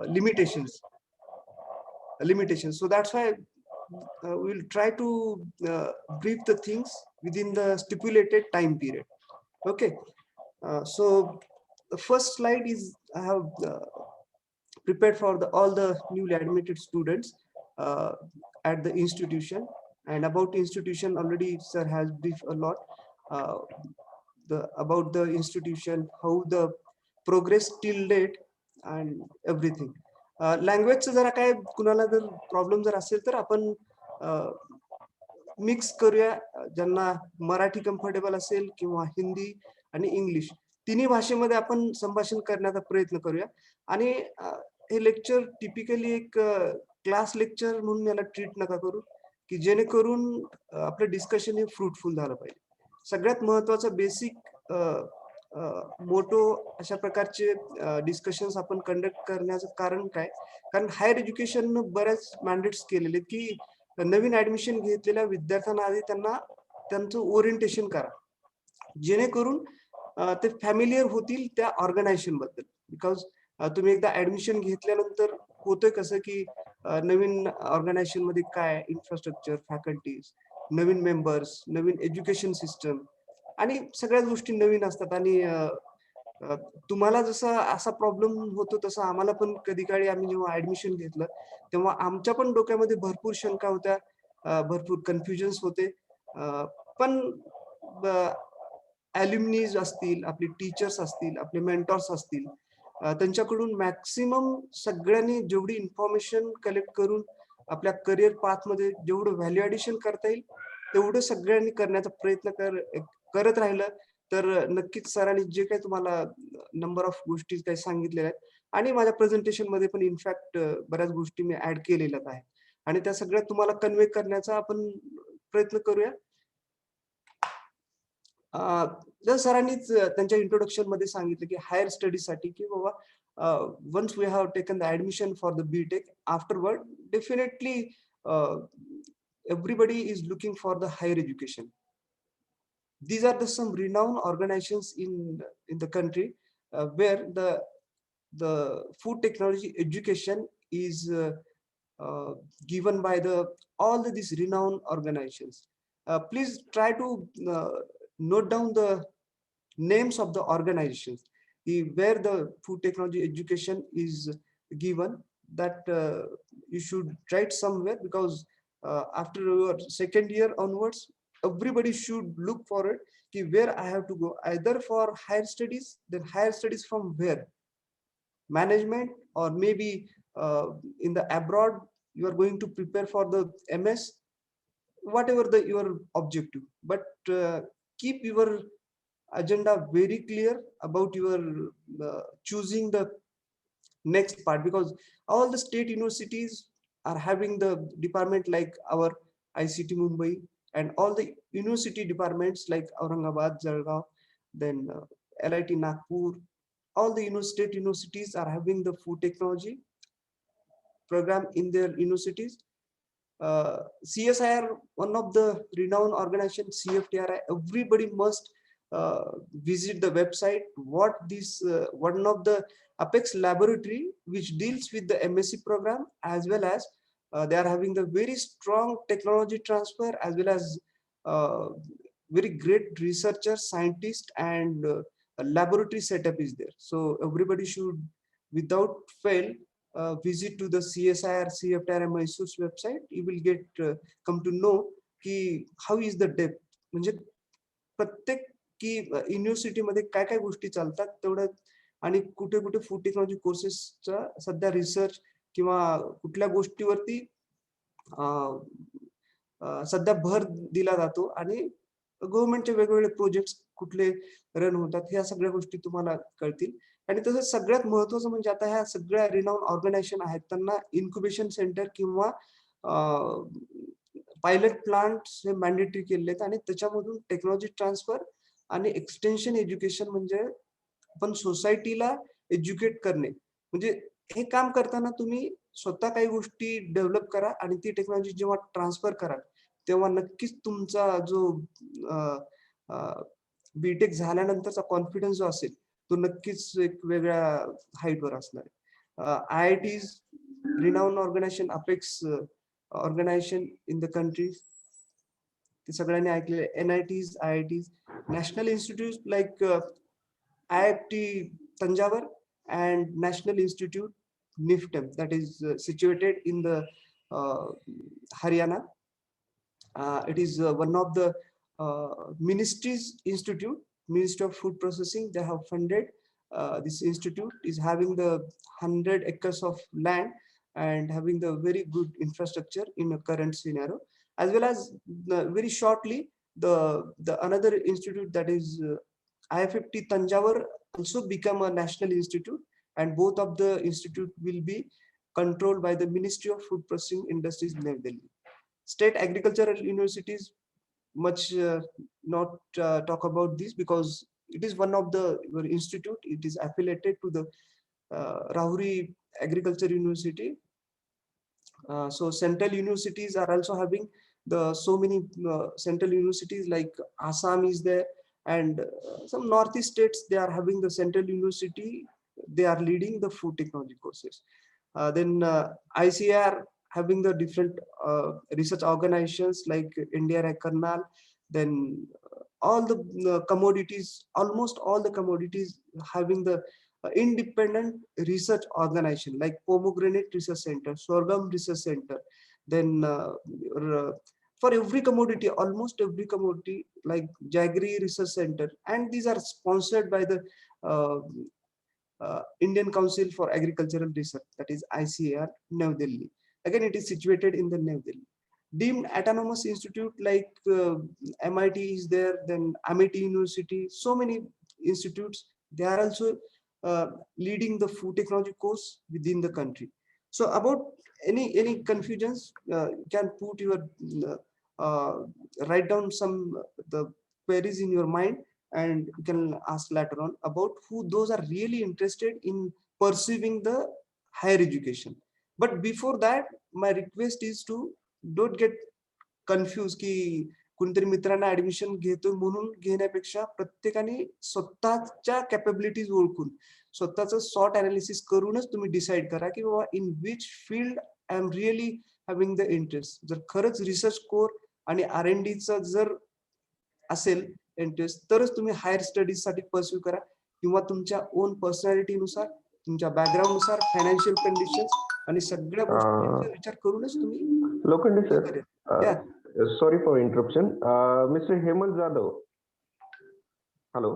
limitations. So that's why we'll try to brief the things within the stipulated time period. Okay. So the first slide is I have prepared for all the newly admitted students uh, at the institution. And about institution, already sir has briefed a lot uh, about the institution, how the progress till date and everything. लँग्वेजचं जरा काय कुणाला जर problem जर असेल तर आपण mix करूया, ज्यांना मराठी कम्फर्टेबल असेल किंवा हिंदी आणि इंग्लिश तिन्ही भाषेमध्ये आपण संभाषण करण्याचा प्रयत्न करूया. आणि हे लेक्चर टिपिकली एक क्लास लेक्चर म्हणून याला ट्रीट नका करू, की जेणेकरून आपलं डिस्कशन हे फ्रुटफुल झालं पाहिजे. सगळ्यात महत्वाचं बेसिक मोटो अशा प्रकारचे डिस्कशन्स आपण कंडक्ट करण्याचं कारण काय? कारण हायर एज्युकेशन बऱ्याच मॅन्डेट्स केलेले की नवीन ऍडमिशन घेतलेल्या विद्यार्थ्यांना आधी त्यांचं ओरिएंटेशन करा, जेणेकरून ते फॅमिलियर होतील त्या ऑर्गनायझेशन बद्दल. बिकॉज तुम्ही एकदा ऍडमिशन घेतल्यानंतर होतंय कसं की नवीन ऑर्गनायझेशन मध्ये काय इन्फ्रास्ट्रक्चर, फॅकल्टीज, नवीन मेंबर्स, नवीन एज्युकेशन सिस्टम आणि सगळ्याच गोष्टी नवीन असतात. आणि तुम्हाला जसा असा प्रॉब्लेम होतो तसा आम्हाला पण कधी काळी आम्ही जेव्हा ऍडमिशन घेतलं तेव्हा आमच्या पण डोक्यामध्ये भरपूर शंका होत्या, भरपूर कन्फ्युजन्स होते. पण ॲल्युमिनीज असतील, आपले टीचर्स असतील, आपले मेंटॉर्स असतील, त्यांच्याकडून मॅक्सिमम सगळ्यांनी जेवढी इन्फॉर्मेशन कलेक्ट करून आपल्या करिअर पाथमध्ये जेवढं व्हॅल्यू ॲडिशन करता येईल तेवढं सगळ्यांनी करण्याचा प्रयत्न करत राहिलं तर नक्कीच सरांनी जे काही तुम्हाला नंबर ऑफ गोष्टी काही सांगितलेल्या आहेत आणि माझ्या प्रेझेंटेशन मध्ये पण इनफॅक्ट बऱ्याच गोष्टी मी ऍड केलेल्या आहेत आणि त्या सगळ्या तुम्हाला कन्वे करण्याचा आपण प्रयत्न करूया. जर सरांनीच त्यांच्या इंट्रोडक्शन मध्ये सांगितलं की हायर स्टडीजसाठी की बाबा once we have taken the admission for the BTech afterward definitely everybody is looking for the higher education. These are some renowned organizations in the country where the food technology education is given by all these renowned organizations. Please try to note down the names of the organizations where the food technology education is given, that you should write somewhere, because after your second year onwards everybody should look forward ki where I have to go, either for higher studies, then higher studies from where, management, or maybe in the abroad you are going to prepare for the MS, whatever your objective. But keep your agenda very clear about your choosing the next part, because all the state universities are having the department like our ICT Mumbai, and all the university departments like Aurangabad, Jalgaon, then LIT Nagpur, all the state universities are having the food technology program in their universities. CSIR, one of the renowned organizations, CFTRI, everybody must visit the website. One of the Apex laboratory which deals with the MSc program, as well as they are having the very strong technology transfer, as well as very great researchers, scientists, and a laboratory setup is there. So everybody should, without fail, visit to the CSIR, CFTR, Mysore's website. You will get come to know की how is the depth, म्हणजे प्रत्येक की university मध्ये काय काय गोष्टी चालतात तेवढं, आणि कुठे कुठे फूड टेक्नॉलॉजी कोर्सेसचा सध्या रिसर्च किंवा कुठल्या गोष्टीवरती सध्या भर दिला जातो, आणि गव्हर्नमेंटचे वेगवेगळे प्रोजेक्ट्स कुठले रन होतात, ह्या सगळ्या गोष्टी तुम्हाला कळतील. आणि तसंच सगळ्यात महत्वाचं म्हणजे आता ह्या सगळ्या रिनाउंड ऑर्गनायझेशन आहेत त्यांना इन्क्युबेशन सेंटर किंवा पायलट प्लांट्स हे मॅन्डेटरी केले आहेत, आणि त्याच्यामधून टेक्नॉलॉजी ट्रान्सफर आणि एक्सटेन्शन एज्युकेशन, म्हणजे आपण सोसायटीला एज्युकेट करणे, म्हणजे हे काम करताना तुम्ही स्वतः काही गोष्टी डेव्हलप करा आणि ती टेक्नॉलॉजी जेव्हा ट्रान्सफर कराल तेव्हा नक्कीच तुमचा जो बीटेक झाल्यानंतरचा कॉन्फिडन्स जो असेल तो नक्कीच एक वेगळ्या हाईटवर असणार आहे. IITs, renowned organization, Apex organization in the country. ते सगळ्यांनी ऐकलेले NITs, IITs, national institutes like IIT Tanjavur and National Institute NIFTEM that is situated in the Haryana. It is one of the ministries institute, Ministry of Food Processing. They have funded this institute is having the 100 acres of land and having the very good infrastructure in a current scenario, as well as very shortly the another institute that is IFFT Tanjavur also become a national institute, and both of the institute will be controlled by the Ministry of Food Processing Industries, New Delhi. State agricultural universities much not talk about this because it is one of the institute. It is affiliated to the Rahuri Agriculture University. So central universities are also having the so many central universities like Assam is there, and some northeast states they are having the central university. They are leading the food technology courses. Then ICAR having the different research organizations like India Karnal, then all the commodities, almost all the commodities having the independent research organization like Pomegranate Research Center, Sorghum Research Center, then for every commodity, almost every commodity like Jaggery Research Center, and these are sponsored by the Indian Council for Agricultural Research, that is ICAR, New Delhi. Again, it is situated in the New Delhi. Deemed autonomous institute like MIT is there, then Amity University, so many institutes, they are also leading the food technology course within the country. So about any confusions, you can put your write down some the queries in your mind, and you can ask later on about who those are really interested in pursuing the higher education. But before that, my request is to don't get confused की कोणतरी मित्रांना admission घेतो म्हणून घेण्यापेक्षा प्रत्येकाने स्वतःच्या capabilities ओळखून स्वतःचं सॉर्ट अनालिसिस करूनच तुम्ही डिसाईड करा की बाबा in which field I am really having the interest. जर खरंच रिसर्च कोर आणि R&D चं जर असेल इंटरेस्ट तरच तुम्ही हायर स्टडीज साठी परस्यू करा, किंवा तुमच्या ओन पर्सनॅलिटीनुसार, तुमच्या बॅकग्राऊंड नुसार, फायनान्शियल कंडिशन्स आणि सगळ्या गोष्टींचा विचार करूनच तुम्ही Lokhande sir, sorry for interruption. Mr. Hemant Jadhav. Hello.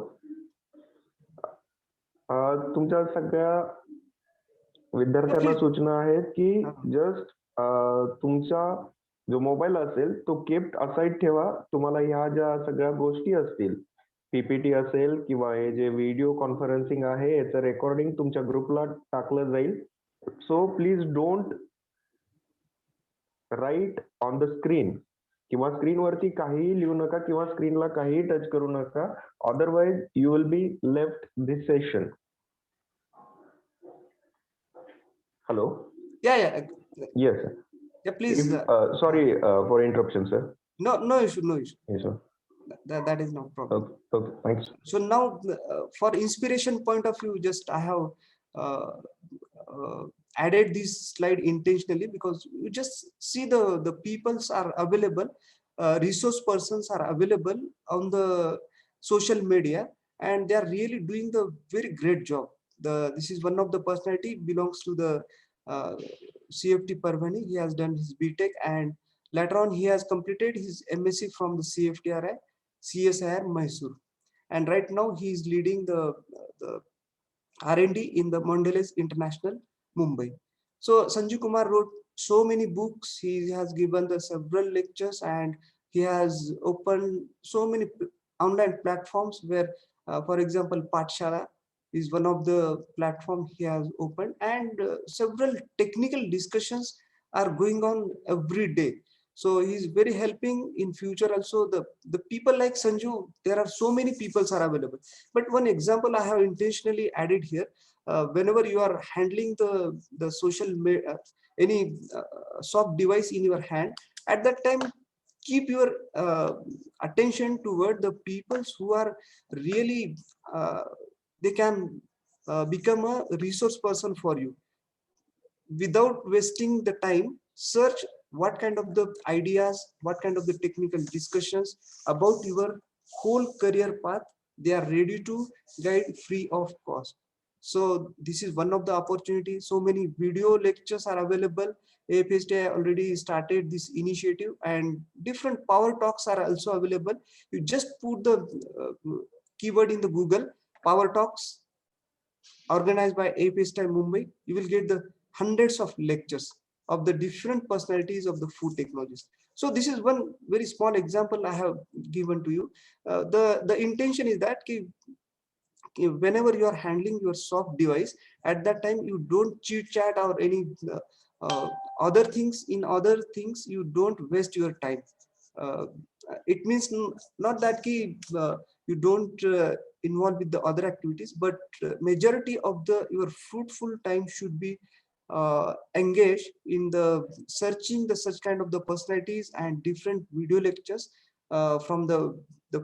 तुमच्या सगळ्या विद्यार्थ्यांना सूचना आहेत की जस्ट तुमचा जो मोबाईल असेल तो केप्ट असाइड ठेवा. तुम्हाला ह्या ज्या सगळ्या गोष्टी असतील, पीपीटी असेल किंवा हे जे व्हिडिओ कॉन्फरन्सिंग आहे याचं रेकॉर्डिंग तुमच्या ग्रुपला टाकलं जाईल. So please don't write on the screen किंवा स्क्रीनवरती काहीही लिहू नका किंवा स्क्रीनला काहीही टच करू नका. Otherwise you will be left this session. Hello. Yes sir. Yeah, please. Sorry for interruption, sir. No issue, no issue. Yes sir. That is no problem. Okay, thanks. So now for inspiration point of view, just I have added this slide intentionally because you just see the peoples are available, resource persons are available on the social media, and they are really doing the very great job. This is one of the personality belongs to the CFT Parvani. He has done his BTech, and later on he has completed his MSc from the CFTRI CSIR Mysore, and right now he is leading the R&D in the Mondelez International Mumbai. So Sanjeev Kumar wrote so many books. He has given the several lectures, and he has opened so many online platforms where, for example, Pathshala is one of the platform he has opened, and several technical discussions are going on every day. So he's very helping in future also. The people like Sanju, there are so many peoples are available. But one example I have intentionally added here, whenever you are handling the social media, any soft device in your hand, at that time keep your attention toward the peoples who are really they can become a resource person for you. without wasting the time, search what kind of the ideas, what kind of the technical discussions about your whole career path they are ready to guide free of cost. So this is one of the opportunities. So many video lectures are available. AFSTI already started this initiative, and different power talks are also available. You just put the keyword in the Google, power talks organized by AFSTI Mumbai. You will get the hundreds of lectures of the different personalities of the food technologies. So this is one very small example I have given to you. The intention is that whenever you are handling your soft device, at that time you don't chit chat or any uh, other things. In other things you don't waste your time. uh, it means not that you don't involve with the other activities, but majority of the your fruitful time should be engaged in the searching the such kind of the personalities and different video lectures from the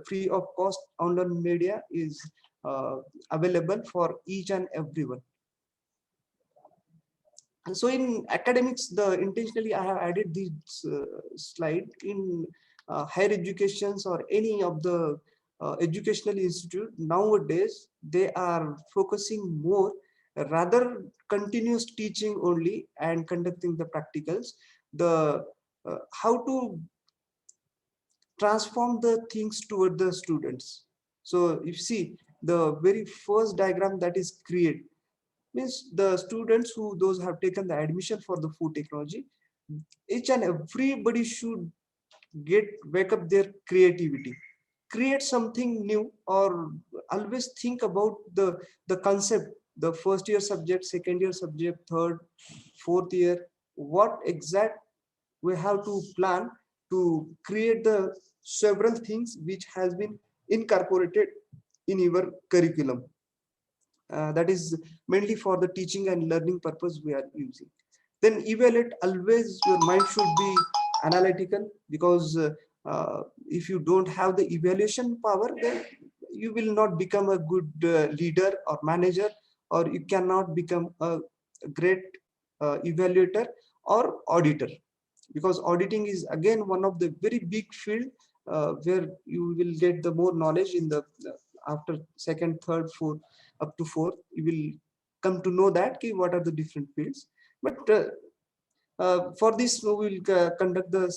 free of cost online media is uh, available for each and everyone. And so in academics, the intentionally I have added this slide in higher educations or any of the educational institute. Nowadays they are focusing more rather continuous teaching only and conducting the practicals, the how to transform the things toward the students. So you see the very first diagram that is created means the students who those have taken the admission for the food technology, each and everybody should get wake up their creativity, create something new, or always think about the concept, the first year subject, second year subject, third, fourth year, what exact we have to plan to create the several things which has been incorporated in your curriculum. That is mainly for the teaching and learning purpose we are using. Then evaluate, always your mind should be analytical, because if you don't have the evaluation power, then you will not become a good leader or manager, or you cannot become a great evaluator or auditor, because auditing is again one of the very big field where you will get the more knowledge in the after second, third, fourth, up to fourth, you will come to know that what are the different fields. But for this we will conduct the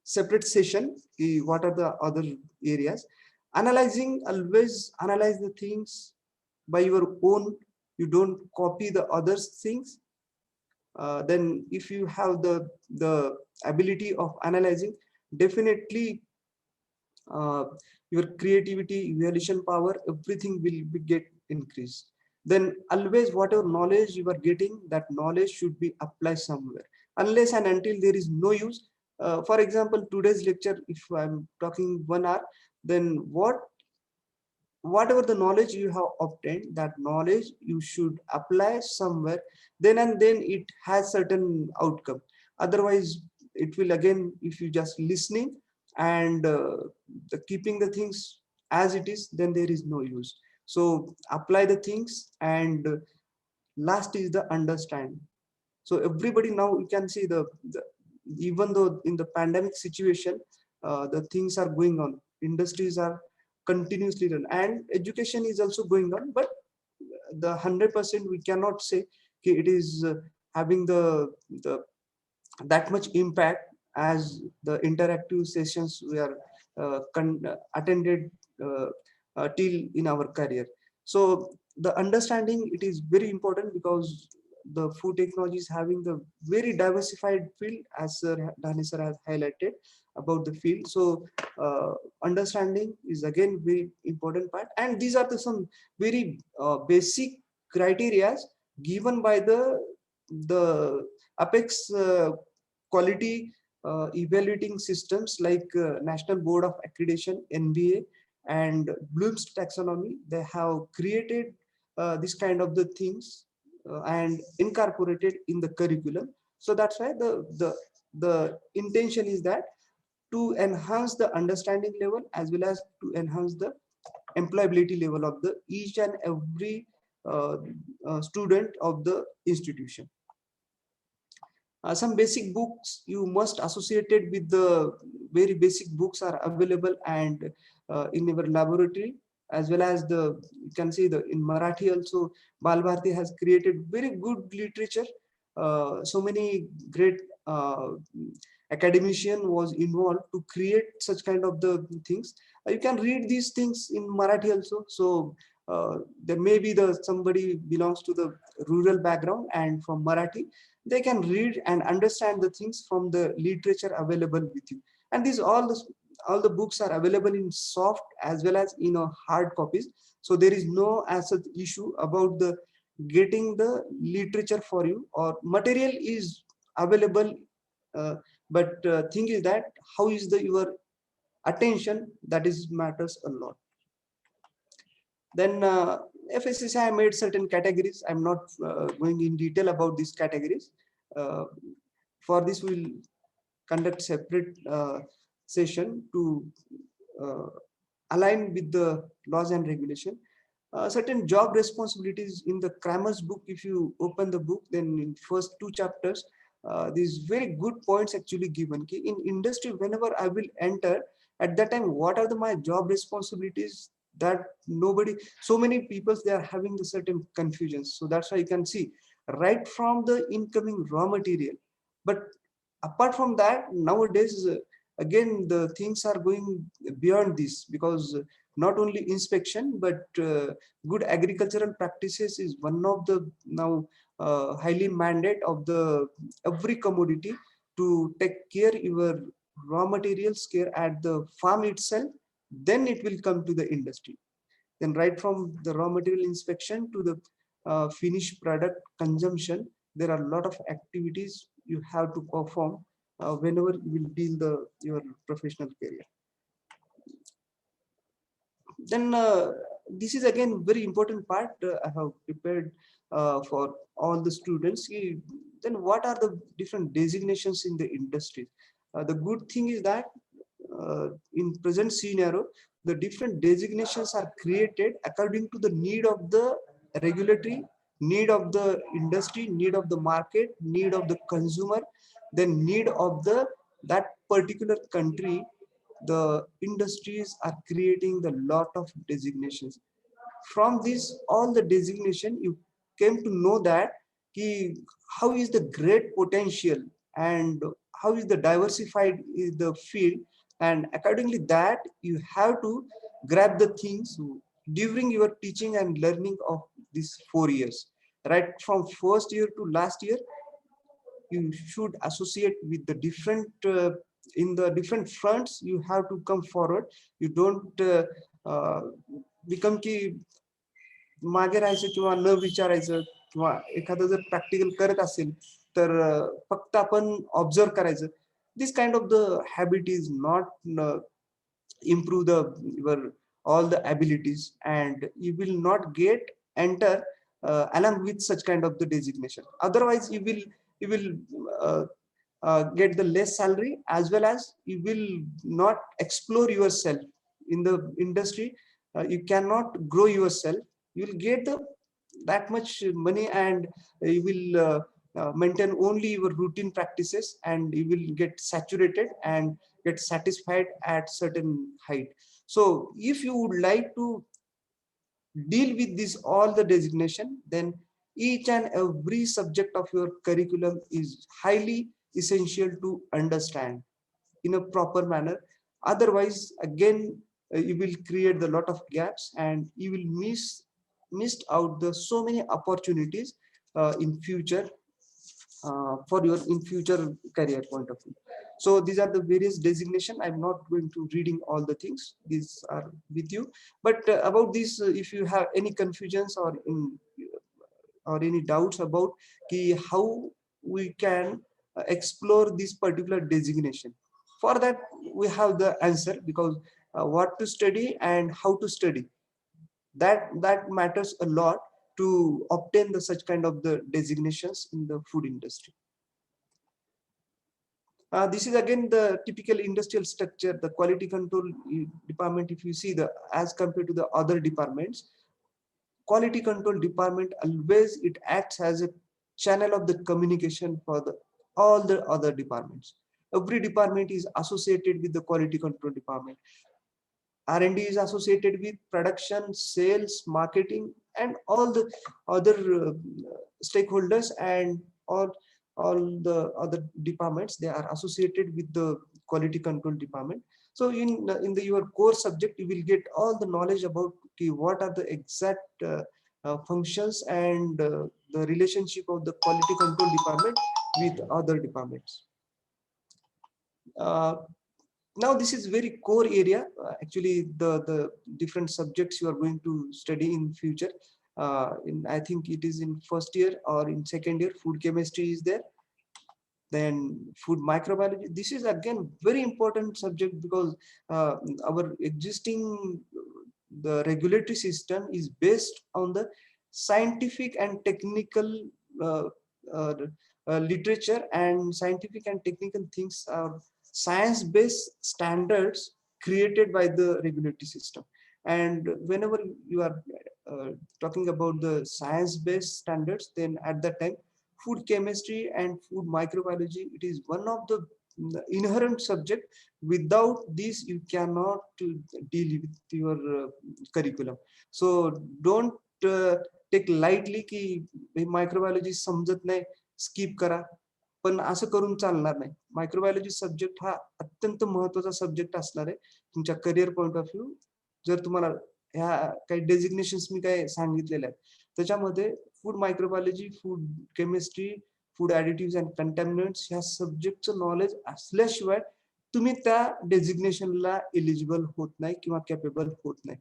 separate session, what are the other areas. Analyzing, always analyze the things by your own, you don't copy the others things. Then if you have the ability of analyzing, definitely uh, your creativity, evaluation power, everything will be get increased. Then always whatever knowledge you are getting, that knowledge should be applied somewhere. Unless and until there is no use, for example today's lecture, if I'm talking 1 hour, then whatever the knowledge you have obtained, that knowledge you should apply somewhere, then and then it has certain outcome. Otherwise it will again, if you just listening and keeping the things as it is, then there is no use. So apply the things, and last is the understand. So everybody now you can see the even though in the pandemic situation the things are going on, industries are continuously run, and education is also going on, but the 100% we cannot say okay, it is having the that much impact as the interactive sessions we are attended till in our career. So the understanding, it is very important, because the food technology is having the very diversified field, as Sir Dani sir has highlighted about the field. So understanding is again very important part, and these are the some very basic criteria given by the apex quality evaluating systems like National Board of Accreditation, NBA, and Bloom's taxonomy. They have created this kind of the things and incorporated in the curriculum. So that's why the intention is that to enhance the understanding level as well as to enhance the employability level of the each and every uh, student of the institution. Some basic books you must associated with the very basic books are available and in our laboratory, as well as the, you can see the in Marathi also Balbharti has created very good literature. So many great academician was involved to create such kind of the things. You can read these things in Marathi also. So there may be the somebody belongs to the rural background and from Marathi, they can read and understand the things from the literature available with you. And these all the books are available in soft as well as in a hard copies. So there is no as such issue about the getting the literature for you, or material is available, uh, but thing is that how is the your attention, that is matters a lot. Then FSSAI made certain categories. I'm not going in detail about these categories. Uh, for this, we'll conduct separate session to uh, align with the laws and regulation. Certain job responsibilities in the Kramer's book. If you open the book, then in first two chapters, these very good points actually given. In industry, whenever I will enter, at that time, what are my job responsibilities? That nobody, so many people they are having the certain confusions. So that's why you can see right from the incoming raw material. But apart from that, nowadays again the things are going beyond this, because not only inspection but good agricultural practices is one of the now highly mandate of the every commodity, to take care your raw materials care at the farm itself, then it will come to the industry. Then right from the raw material inspection to the finished product consumption, there are a lot of activities you have to perform whenever you will deal your professional career. Then this is again very important part I have prepared for all the students. Then what are the different designations in the industry? The good thing is that in present scenario, the different designations are created according to the need of the regulatory, need of the industry, need of the market, need of the consumer, then need of the that particular country. The industries are creating the lot of designations. From this all the designation, you came to know that how is the great potential and how is the diversified is the field, and accordingly that you have to grab the things during your teaching and learning of these 4 years. Right from first year to last year, you should associate with the different in the different fronts. You have to come forward. You don't uh, become की मागे राहायचं किंवा न विचारायचं, किंवा एखादं जर practical करत असेल तर फक्त आपण ऑब्झर्व करायचं. This kind of the habit is not improve the your all the abilities, and you will not get enter along with such kind of the designation. Otherwise you will uh, get the less salary, as well as you will not explore yourself in the industry. You cannot grow yourself. You will get the that much money, and you will maintain only your routine practices, and you will get saturated and get satisfied at certain height. So if you would like to deal with this all the designation, then each and every subject of your curriculum is highly essential to understand in a proper manner. Otherwise again you will create a lot of gaps, and you will missed out the so many opportunities in future, for your in future career point of view. So these are the various designation. I'm not going to reading all the things, these are with you. But about this, if you have any confusions or any doubts about how we can explore this particular designation, for that we have the answer, because what to study and how to study, that matters a lot to obtain the such kind of the designations in the food industry. This is again the typical industrial structure, the quality control department. If you see the as compared to the other departments, quality control department always it acts as a channel of the communication for the all the other departments. Every department is associated with the quality control department. R&D is associated with production, sales, marketing, and all the other stakeholders, and all the other departments, they are associated with the quality control department. So in your core subject, you will get all the knowledge about what are the exact functions and the relationship of the quality control department with other departments. Uh, Now this is very core area. Actually, the different subjects you are going to study in future. I think it is in first year or in second year. Food chemistry is there. Then food microbiology. This is again very important subject because our existing the regulatory system is based on the scientific and technical uh, uh, literature, and scientific and technical things are science-based standards created by the regulatory system. And whenever you are talking about the science-based standards, then at that time, food chemistry and food microbiology, it is one of the inherent subject. Without this, you cannot deal with your curriculum. So don't take lightly की microbiology समजत नाही, skip करा. पण असं करून चालणार नाही. Microbiology subject हा अत्यंत महत्वाचा सब्जेक्ट असणार आहे तुमच्या करिअर पॉइंट ऑफ व्ह्यू. जर तुम्हाला ह्या काही डेझिग्नेशन्स मी काय सांगितलेल्या आहेत त्याच्यामध्ये food microbiology, food chemistry, food additive and contaminants ह्या सब्जेक्टचं नॉलेज असल्याशिवाय तुम्ही त्या डेझिग्नेशनला एलिजिबल होत नाही किंवा कॅपेबल होत नाही.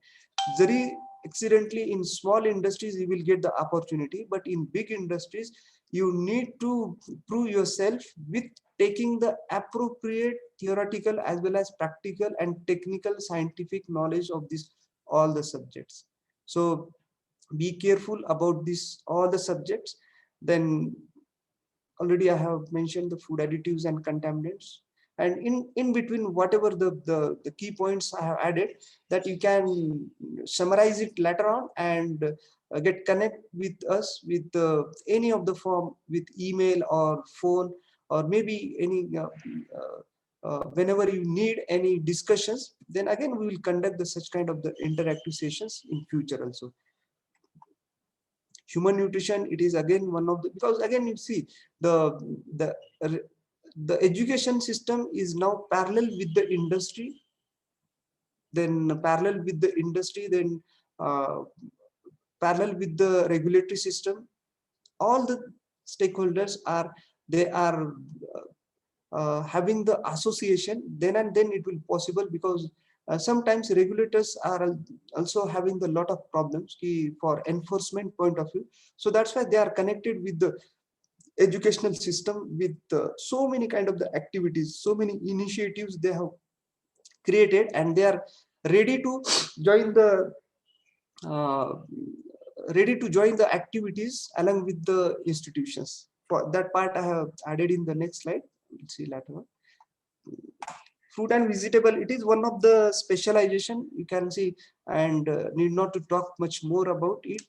जरी accidentally in small industries you will get the opportunity, but in big industries you need to prove yourself with taking the appropriate theoretical as well as practical and technical scientific knowledge of this all the subjects. So be careful about this all the subjects. Then already I have mentioned the food additives and contaminants, and in between whatever the key points I have added, that you can summarize it later on and get connect with us with any of the form, with email or phone, or maybe any whenever you need any discussions, then again we will conduct the such kind of the interactive sessions in future also. Human nutrition, it is again one of the, because again you see the the education system is now parallel with the industry, then parallel with the industry, then parallel with the regulatory system. All the stakeholders are, they are having the association, then and then it will possible, because sometimes regulators are also having the lot of problems for enforcement point of view. So that's why they are connected with the educational system with so many kind of the activities, so many initiatives they have created, and they are ready to join the uh, activities along with the institutions. For that part I have added in the next slide. We'll see later on. Fruit and vegetable, it is one of the specialization you can see, and need not to talk much more about it,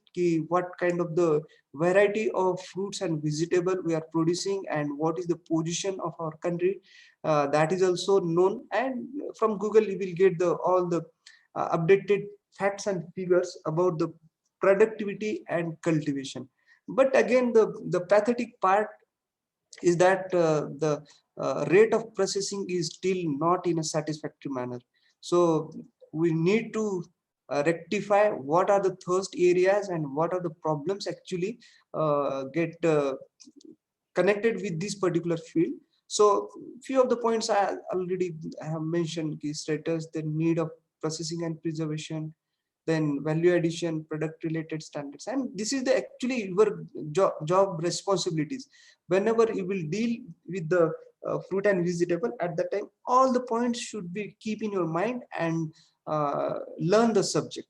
what kind of the variety of fruits and vegetable we are producing and what is the position of our country, that is also known. And from Google you will get the all the updated facts and figures about the productivity and cultivation. But again, the pathetic part is that the rate of processing is still not in a satisfactory manner. So we need to rectify what are the thirst areas and what are the problems actually get connected with this particular field. So few of the points I already have mentioned: status, the need of processing and preservation, then value addition, product related standards. And this is the actually your job responsibilities. Whenever you will deal with the fruit and vegetable, at that time all the points should be keep in your mind and learn the subject.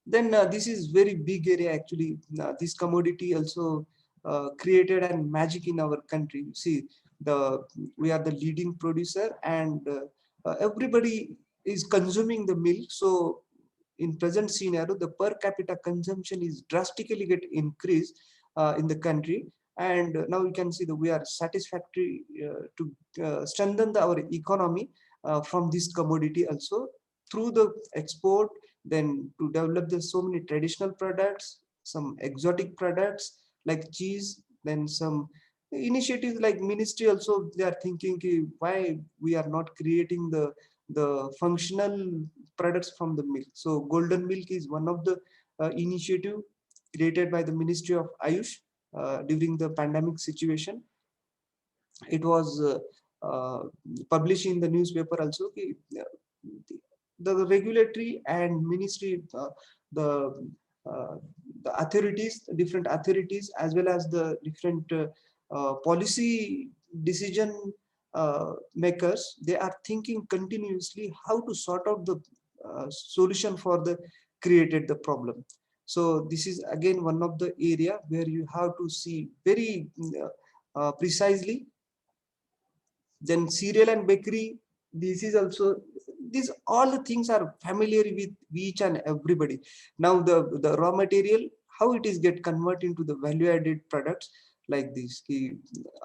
Then this is very big area actually. This commodity also created and magic in our country. See, we are the leading producer, and everybody is consuming the milk. So in present scenario, the per capita consumption is drastically get increased in the country, and now you can see that we are satisfactory to strengthen our economy from this commodity also through the export, then to develop the so many traditional products, some exotic products like cheese, then some initiatives like ministry also they are thinking why we are not creating the functional products from the milk. So golden milk is one of the initiative created by the Ministry of Ayush during the pandemic situation. It was uh, published in the newspaper also. The regulatory and ministry, the uh, the authorities, different authorities, as well as the different policy decision makers, they are thinking continuously how to sort out the solution for the created the problem. So this is again one of the area where you have to see very precisely. Then cereal and bakery, this is also, these all the things are familiar with each and everybody. Now the raw material, how it is get converted into the value added products like this.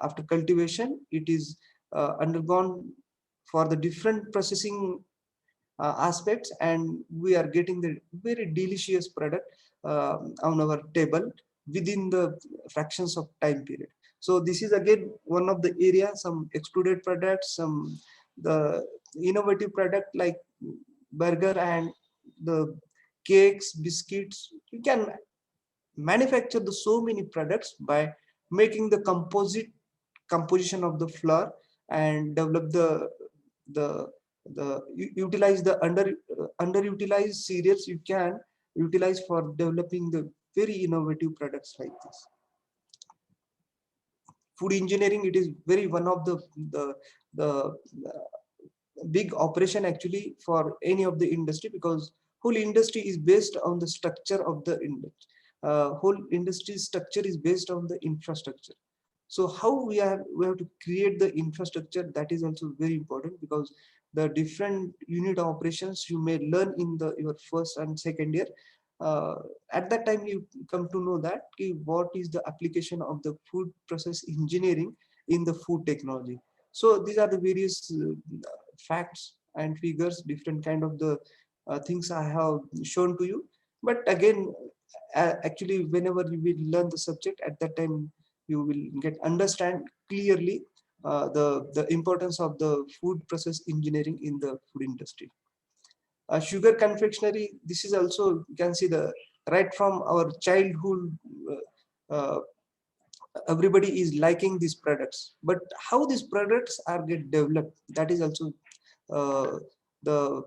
After cultivation, it is undergone for the different processing aspects, and we are getting the very delicious product on our table within the fractions of time period. So this is again one of the area, some extruded products, some the innovative product like burger and the cakes, biscuits. You can manufacture the so many products by making the composition of the flour and develop the utilize the underutilized cereals. You can utilize for developing the very innovative products like this. Food engineering, it is very one of the big operation actually for any of the industry, because whole industry is based on the structure of the industry. Whole industry structure is based on the infrastructure. So how we have to create the infrastructure, that is also very important, because the different unit operations you may learn in your first and second year. uh, at that time you come to know that what is the application of the food process engineering in the food technology. So these are the various facts and figures, different kind of the things I have shown to you. But again, actually whenever you will learn the subject, at that time you will get understand clearly the importance of the food process engineering in the food industry. Sugar confectionery, this is also, you can see the right from our childhood, uh, everybody is liking these products, but how these products are get developed, that is also uh, the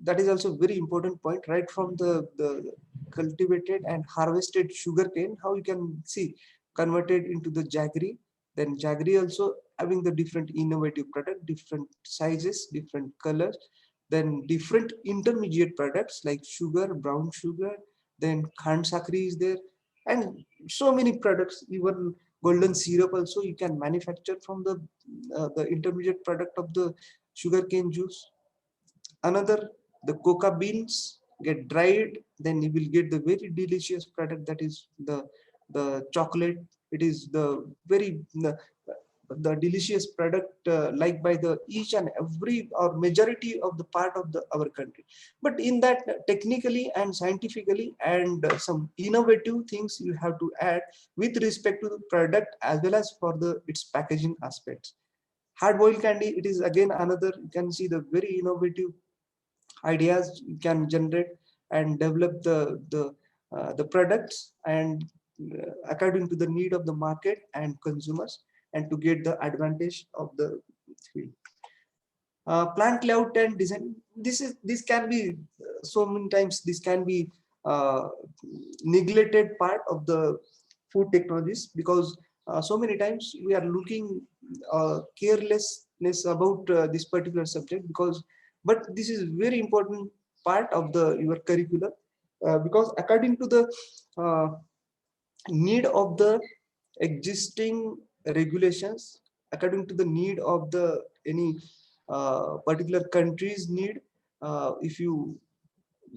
that is also very important point. Right from the cultivated and harvested sugar cane, how you can see converted into the jaggery. Then jaggery also having the different innovative product, different sizes, different colors, then different intermediate products like sugar, brown sugar, then khand sakri is there, and so many products. Even golden syrup also you can manufacture from the intermediate product of the sugarcane juice. Another, the coca beans get dried, then you will get the very delicious product, that is the chocolate. It is the delicious product liked by the each and every or majority of the part of the our country. But in that, technically and scientifically and some innovative things you have to add with respect to the product as well as for the its packaging aspects. Hard boiled candy, it is again another, you can see the very innovative ideas you can generate and develop the products, and according to the need of the market and consumers, and to get the advantage of the field. Plant layout and design, this can be so many times this can be uh, neglected part of the food technologies, because so many times we are looking carelessness about this particular subject, because but this is very important part of the your curriculum, because according to the uh, need of the existing regulations, according to the need of the any particular country's need, if you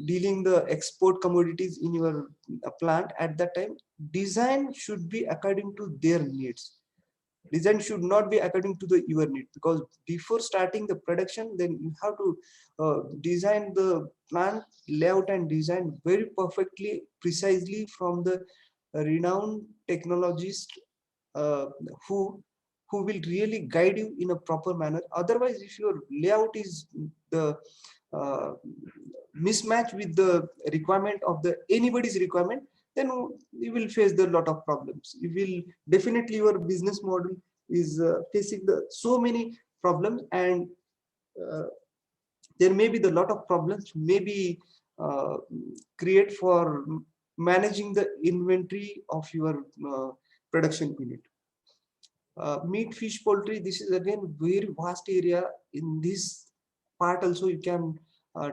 dealing the export commodities in your plant, at that time design should be according to their needs. Design should not be according to the your need, because before starting the production, then you have to design the plant layout and design very perfectly, precisely from the renowned technologists uh, who will really guide you in a proper manner. Otherwise, if your layout is the uh, mismatch with the requirement of the anybody's requirement, then you will face the lot of problems. You will definitely, your business model is facing the so many problems, and uh, there may be the lot of problems maybe uh, create for managing the inventory of your production unit. Meat, fish, poultry, this is again very vast area. In this part also you can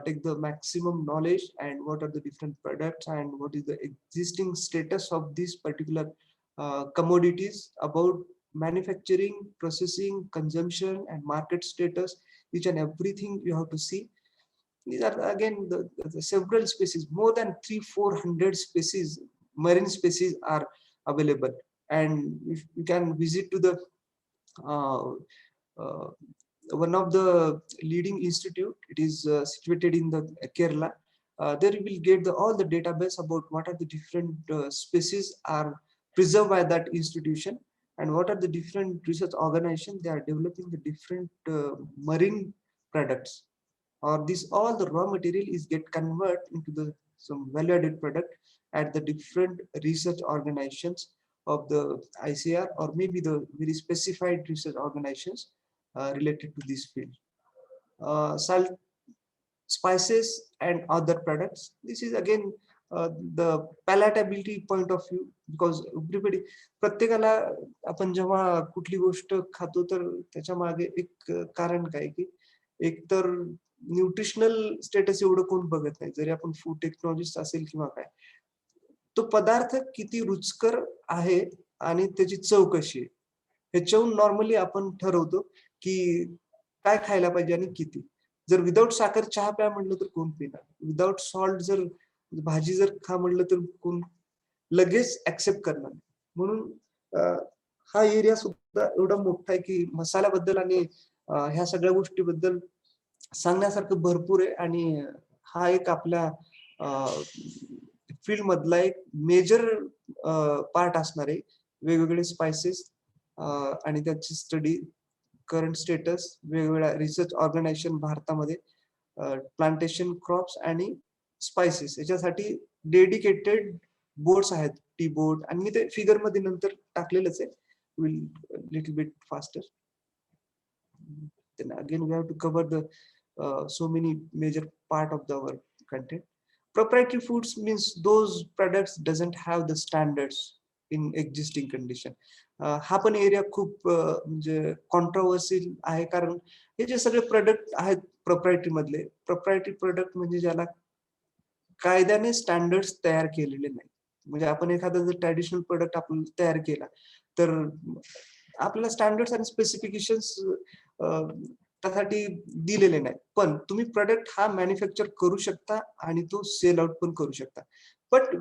take the maximum knowledge, and what are the different products and what is the existing status of these particular commodities, about manufacturing, processing, consumption and market status. Each and everything you have to see. These are again the several species, more than 300-400 species, marine species are available. And if you can visit to the uh, uh, one of the leading institute, it is situated in the Kerala. There you will get all the database about what are the different species are preserved by that institution, and what are the different research organizations they are developing the different marine products, or this all the raw material is get convert into the some value added product at the different research organizations of the ICR, or maybe the very specified research organizations related to this field. Salt, spices and other products. This is again the palatability point of view, because everybody, प्रत्येकाला आपण जेव्हा कुठली गोष्ट खातो तर त्याच्या मागे एक कारण काय की एक तर न्यूट्रिशनल स्टेटस एवढं कोण बघत नाही, जरी आपण फूड टेक्नॉलॉजिस्ट असेल किंवा काय, तो पदार्थ किती रुचकर आहे आणि त्याची चव कशी आहे ह्याच्याहून नॉर्मली आपण ठरवतो की काय खायला पाहिजे आणि किती. जर विदाऊट साखर चहा प्या म्हटलं तर कोण पिणार, विदाऊट सॉल्ट जर भाजी जर खा म्हटलं तर कोण लगेच ऍक्सेप्ट करणार. म्हणून हा एरिया सुद्धा एवढा मोठा आहे की मसाल्याबद्दल आणि ह्या सगळ्या गोष्टीबद्दल सांगण्यासारखं भरपूर आहे. आणि हा एक आपल्या फील्ड मधला एक मेजर पार्ट असणार आहे. वेगवेगळे स्पायसेस आणि त्याची स्टडी, करंट स्टेटस, वेगवेगळ्या रिसर्च ऑर्गनायझेशन भारतामध्ये प्लांटेशन क्रॉप्स आणि स्पायसेस याच्यासाठी डेडिकेटेड बोर्ड्स आहेत, टी बोर्ड. आणि मी ते फिगर मध्ये नंतर टाकलेलंच आहे, will little bit faster. Then again we have to cover the so many major part of our content. Proprietary foods means those products doesn't have the standards in existing condition. हा पण area खूप म्हणजे controversy आहे, कारण हे जे सगळे product आहेत proprietary मधले, proprietary product म्हणजे ज्याला कायद्याने स्टँडर्ड्स तयार केलेले नाही. म्हणजे आपण एखादा जर ट्रॅडिशनल प्रोडक्ट आपण तयार केला तर आपल्याला स्टँडर्ड्स आणि स्पेसिफिकेशन्स त्यासाठी दिलेले नाही. पण तुम्ही प्रोडक्ट हा मॅन्युफॅक्चर करू शकता आणि तो सेल आउट पण करू शकता, but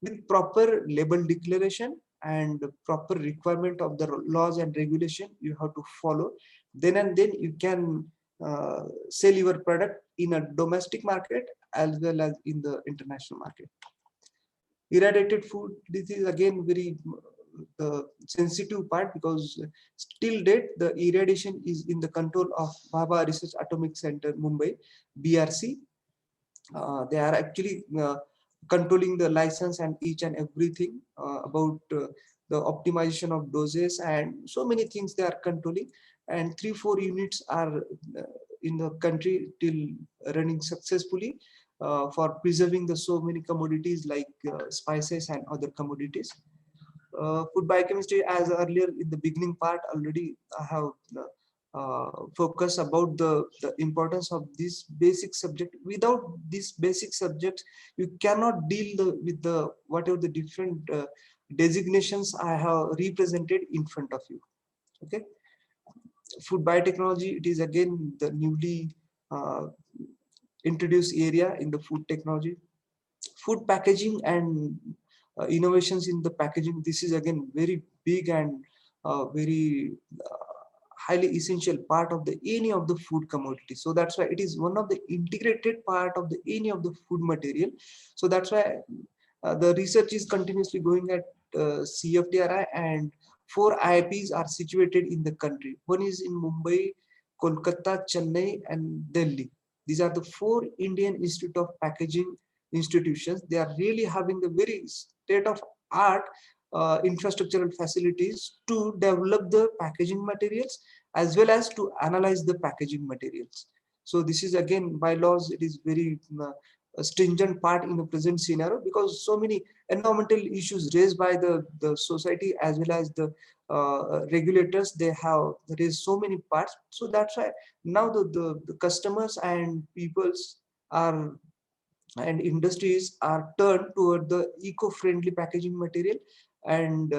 with proper label declaration and proper requirement of the laws and regulation you have to follow. Then and then you can sell your product in a domestic market as well as in the international market. Irradiated food, this is again very sensitive part, because till date the irradiation is in the control of Bhabha Research Atomic Center, Mumbai, BRC. They are actually controlling the license and each and everything about the optimization of doses and so many things they are controlling. And 3-4 units are in the country till running successfully for preserving the so many commodities like spices and other commodities. Food biochemistry, as earlier in the beginning part already I have focus about the importance of this basic subject. Without this basic subject you cannot deal with the whatever the different designations I have represented in front of you. Okay, food biotechnology, it is again the newly introduce area in the food technology. Food packaging and innovations in the packaging, this is again very big and very highly essential part of the any of the food commodity. So that's why it is one of the integrated part of the any of the food material. So that's why the research is continuously going at CFTRI, and 4 IIPs are situated in the country. One is in Mumbai, Kolkata, Chennai, and Delhi. These are the 4 Indian Institute of Packaging institutions. They are really having the very state of art infrastructural facilities to develop the packaging materials as well as to analyze the packaging materials. So this is again bylaws, it is very a stringent part in the present scenario, because so many environmental issues raised by the society as well as the regulators, they have raised so many parts. So that's why now the customers and peoples are and industries are turned toward the eco-friendly packaging material, and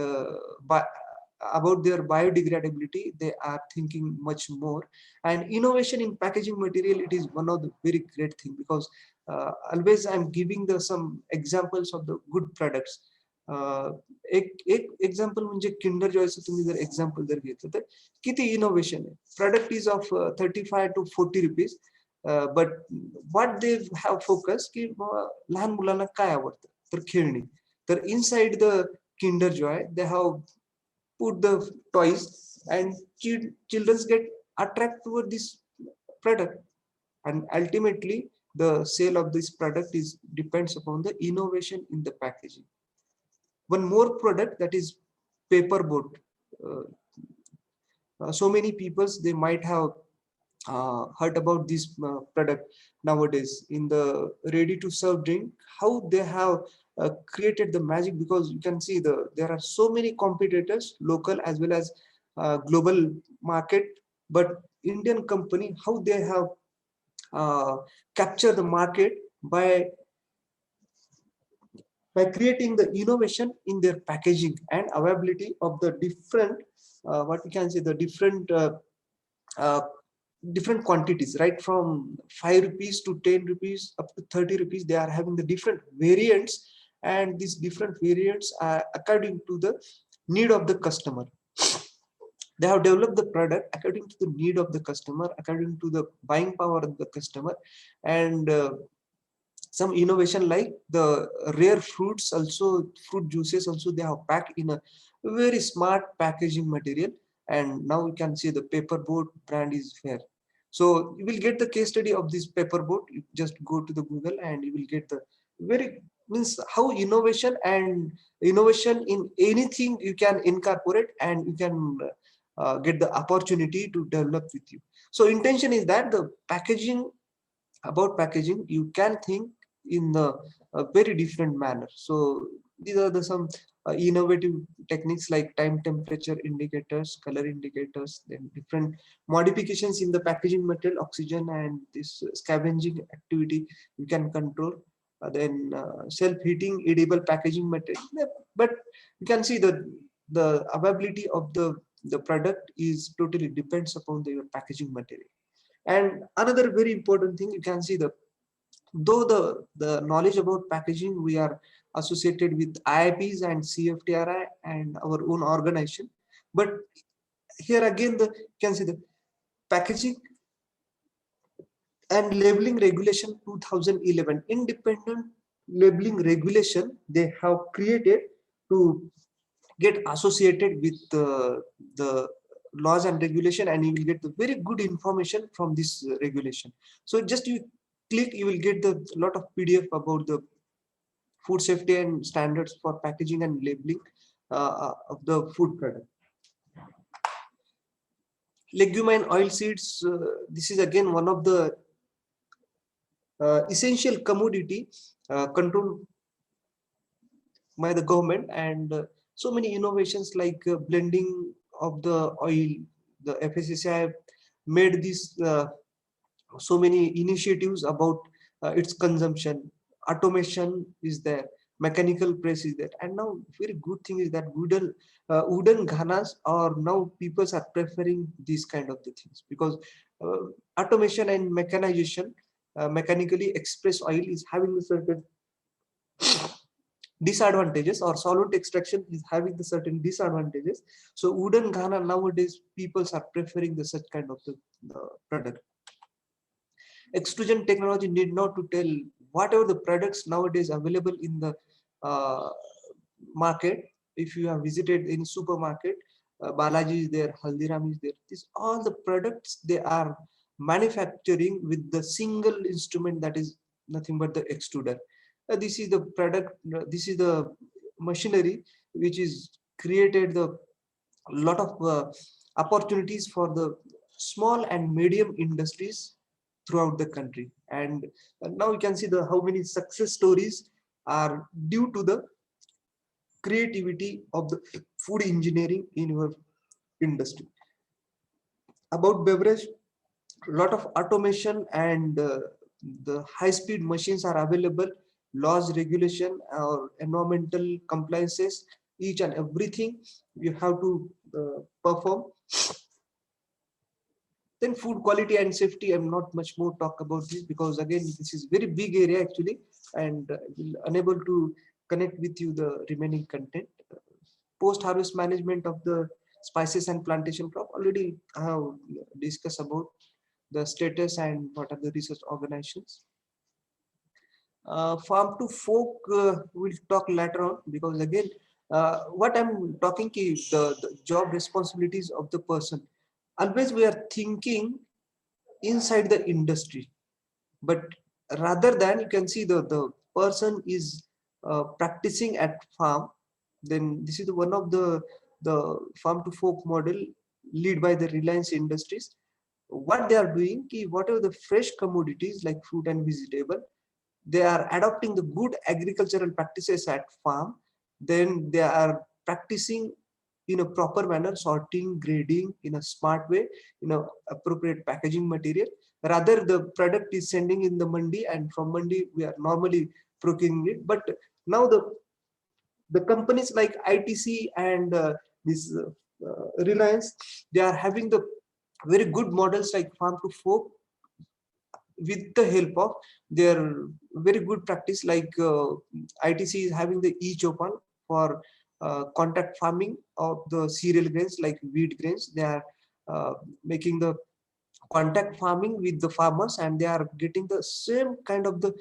about their biodegradability they are thinking much more. And innovation in packaging material, it is one of the very great thing, because always I'm giving the some examples of the good products. एक example म्हणजे Kinder जॉयचं तुम्ही जर example जर घेतलं तर किती innovation आहे. Product is of 35 to 40 rupees, but what they have focus की लहान मुलांना काय आवडतं तर खेळणी. तर inside the Kinder Joy they have put the toys, and children get attracted toward this product, and ultimately the sale of this product is depends upon the innovation in the packaging. One more product, that is paper boat. So many peoples, they might have heard about this product nowadays in the ready to serve drink, how they have created the magic, because you can see there are so many competitors, local as well as global market, but Indian company, how they have captured the market by creating the innovation in their packaging and availability of the different what we can say, the different uh, different quantities, right from 5 rupees to 10 rupees up to 30 rupees. They are having the different variants, and these different variants are according to the need of the customer. They have developed the product according to the need of the customer, according to the buying power of the customer. And some innovation like the rare fruits, also fruit juices, also they have packed in a very smart packaging material. And now you can see the paper boat brand is here. So you will get the case study of this paper boat. You just go to the Google and you will get the very, means how innovation in anything you can incorporate, and you can get the opportunity to develop with you. So intention is that the packaging, about packaging, you can think in the a very different manner. So these are the some innovative techniques like time temperature indicators, color indicators, then different modifications in the packaging material, oxygen, and this scavenging activity you can control. Then self-heating edible packaging material. But you can see that the availability of the product is totally depends upon the packaging material. And another very important thing, you can see though the knowledge about packaging, we are associated with IIPs and CFTRI and our own organization. But here again, you can see the packaging and labeling regulation 2011, independent labeling regulation they have created to get associated with the laws and regulation, and you will get the very good information from this regulation. So just you click, you will get the lot of PDF about the food safety and standards for packaging and labeling of the food product. Legume and oil seeds, this is again one of the essential commodity controlled by the government, and so many innovations like blending of the oil. The FSSAI made this so many initiatives about its consumption. Automation is there, mechanical press is there, and now very good thing is that wooden ghanas, or now people are preferring these kind of the things, because automation and mechanization mechanically expressed oil is having a certain disadvantages, or solvent extraction is having the certain disadvantages. So wooden ghana nowadays people are preferring the such kind of the product. Extrusion technology need not to tell, whatever the products nowadays available in the uh, market. If you have visited in supermarket, Balaji is there, Haldiram is there. These all the products they are manufacturing with the single instrument, that is nothing but the extruder. This is the product. This is the machinery which is created the lot of opportunities for the small and medium industries throughout the country. And now you can see the how many success stories are due to the creativity of the food engineering in your industry. About beverage, a lot of automation and the high speed machines are available. Laws, regulation, or environmental compliances, each and everything you have to perform. Then food quality and safety, I'm not much more talk about this, because again this is very big area actually, and will unable to connect with you the remaining content. Post harvest management of the spices and plantation crop, already I have discussed about the status and what are the research organizations. Farm to fork, we'll talk later on, because again what I'm talking is the job responsibilities of the person. Always we are thinking inside the industry, but rather than, you can see the person is practicing at farm. Then this is one of the farm to fork model lead by the Reliance Industries. What they are doing, whatever the fresh commodities like fruit and vegetable, they are adopting the good agricultural practices at farm. Then they are practicing in a proper manner, sorting, grading in a smart way, in a appropriate packaging material. Rather the product is sending in the mandi, and from mandi we are normally procuring it. But now the companies like ITC and this Reliance, they are having the very good models like farm to fork, with the help of their very good practice, like ITC is having the e-chopan for contact farming of the cereal grains like wheat grains. They are making the contact farming with the farmers, and they are getting the same kind of the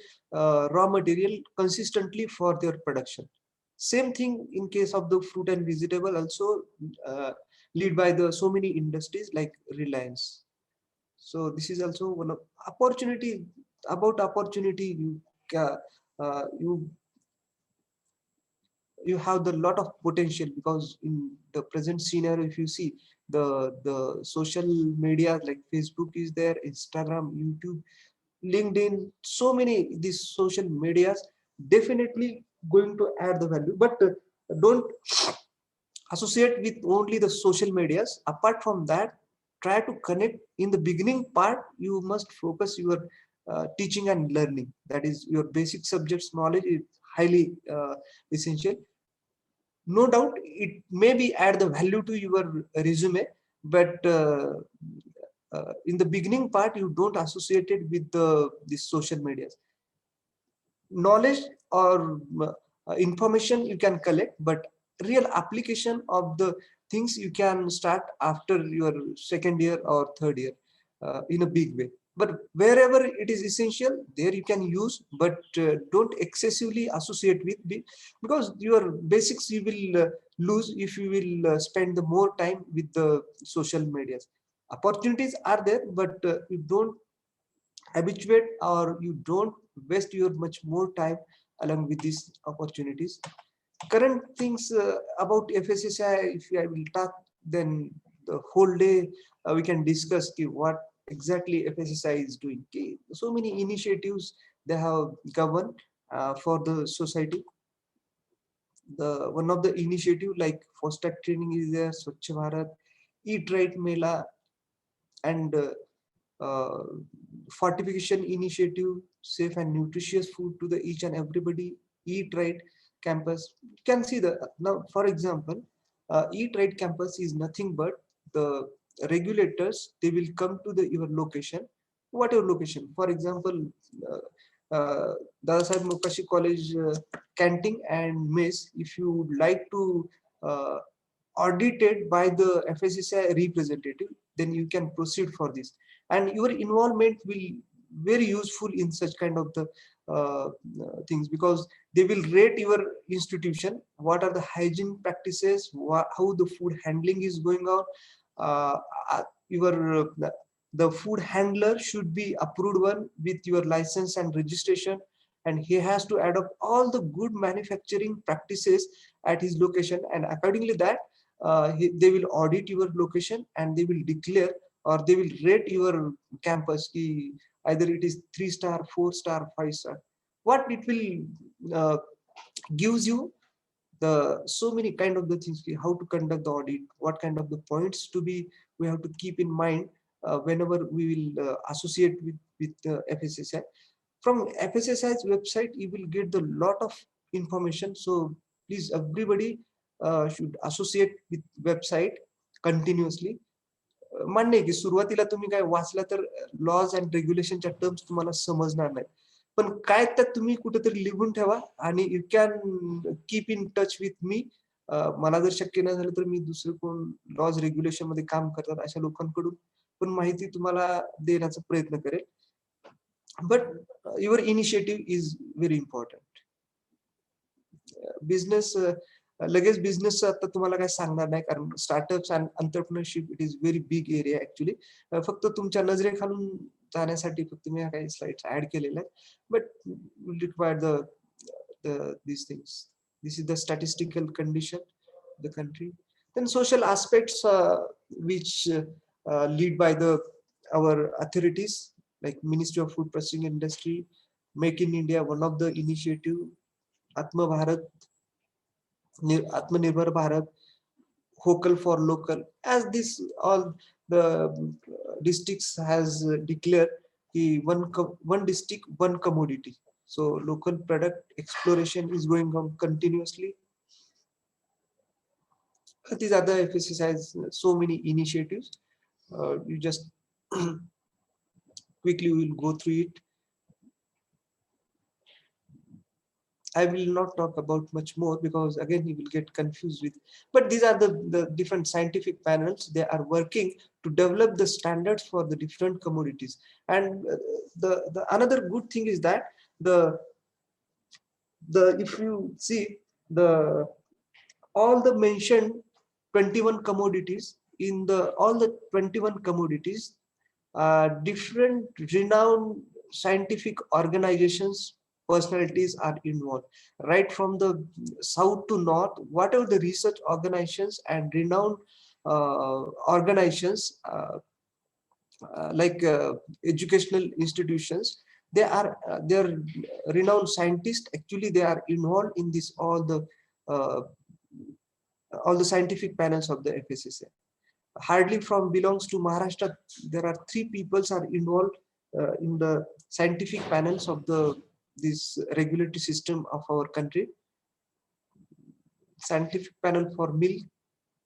raw material consistently for their production. Same thing in case of the fruit and vegetable also, uh, lead by the so many industries like Reliance. So this is also one of opportunity. About opportunity, you you have the lot of potential, because in the present scenario, if you see the social media like Facebook is there, Instagram, YouTube, LinkedIn, so many these social medias definitely going to add the value. But don't associate with only the social medias. Apart from that, try to connect. In the beginning part, you must focus your teaching and learning, that is your basic subjects knowledge is highly essential. No doubt it may be add the value to your resume, but in the beginning part you don't associate it with the social medias. Knowledge or information you can collect, but real application of the things you can start after your second year or third year in a big way. But wherever it is essential, there you can use, but don't excessively associate with, because your basics you will lose if you will spend the more time with the social medias. Opportunities are there, but you don't habituate, or you don't waste your much more time along with these opportunities. Current things about FSSAI, if I will talk, then the whole day we can discuss what exactly FSSAI is doing. So many initiatives they have governed for the society. The one of the initiative like FOSTAC training is there, Swachh Bharat, Eat Right Mela, and uh, fortification initiative, safe and nutritious food to the each and everybody. Eat Right campus, you can see the now, for example, Eat Right campus is nothing but the regulators, they will come to the your location, whatever location. For example, Dadasaheb Mokashi College canteen and mess, if you would like to audited by the FSSAI representative, then you can proceed for this. And your involvement will very useful in such kind of the things, because they will rate your institution, what are the hygiene practices, how the food handling is going on. Your the food handler should be approved one with your license and registration, and he has to adopt all the good manufacturing practices at his location, and accordingly that they will audit your location and they will declare or they will rate your campus ki either it is 3-star, 4-star, 5-star. What it will gives you the so many kind of the things, how to conduct the audit, what kind of the points to be we have to keep in mind whenever we will associate with FSSAI. From FSSAI's website you will get the lot of information, so please everybody should associate with website continuously. मान्य आहे की सुरुवातीला तुम्ही काय वाचला तर laws and रेग्युलेशनच्या terms तुम्हाला समजणार नाही, पण काय त्यात तुम्ही कुठेतरी लिहून ठेवा आणि you can keep in touch with me. मला जर शक्य नाही झालं तर मी दुसरे कोण लॉज रेग्युलेशन मध्ये काम करतात अशा लोकांकडून पण माहिती तुम्हाला देण्याचा प्रयत्न करेल. But your initiative is very important. Business लगेच बिझनेस आता तुम्हाला काय सांगणार नाही, कारण startups and entrepreneurship it is very big area actually. फक्त तुमच्या नजरेखालून जाण्यासाठी फक्त मी काही स्लाइड्स ऍड केलेल्या आहेत, but will require these things. This is the statistical condition of the country. Then social aspects which lead by our authorities like Ministry of Food Processing Industry, Make in India, one of the initiative, Atma Bharat, Atmanirbhar Bharat, Vocal for Local. As this all the districts has declared one district, one commodity. So local product exploration is going on continuously. These other FSS has so many initiatives. You just quickly will go through it. I will not talk about much more because again he will get confused with, but these are the different scientific panels. They are working to develop the standards for the different commodities. And the another good thing is that the if you see the all the mentioned 21 commodities, in the all the 21 commodities, different renowned scientific organizations, personalities are involved, right from the south to north. Whatever the research organizations and renowned organizations like educational institutions, they are renowned scientists. Actually, they are involved in this all the scientific panels of the FSSAI. Hardly from belongs to Maharashtra. There are 3 peoples are involved in the scientific panels of this regulatory system of our country. Scientific panel for milk,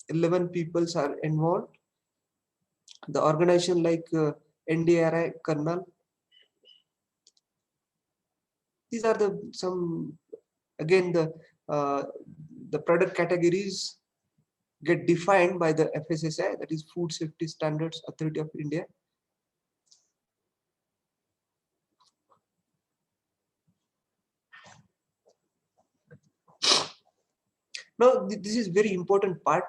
11 peoples are involved. The organization like NDRI, Karnal. These are some again the product categories get defined by the FSSAI, that is Food Safety Standards Authority of India. Now, this is very important part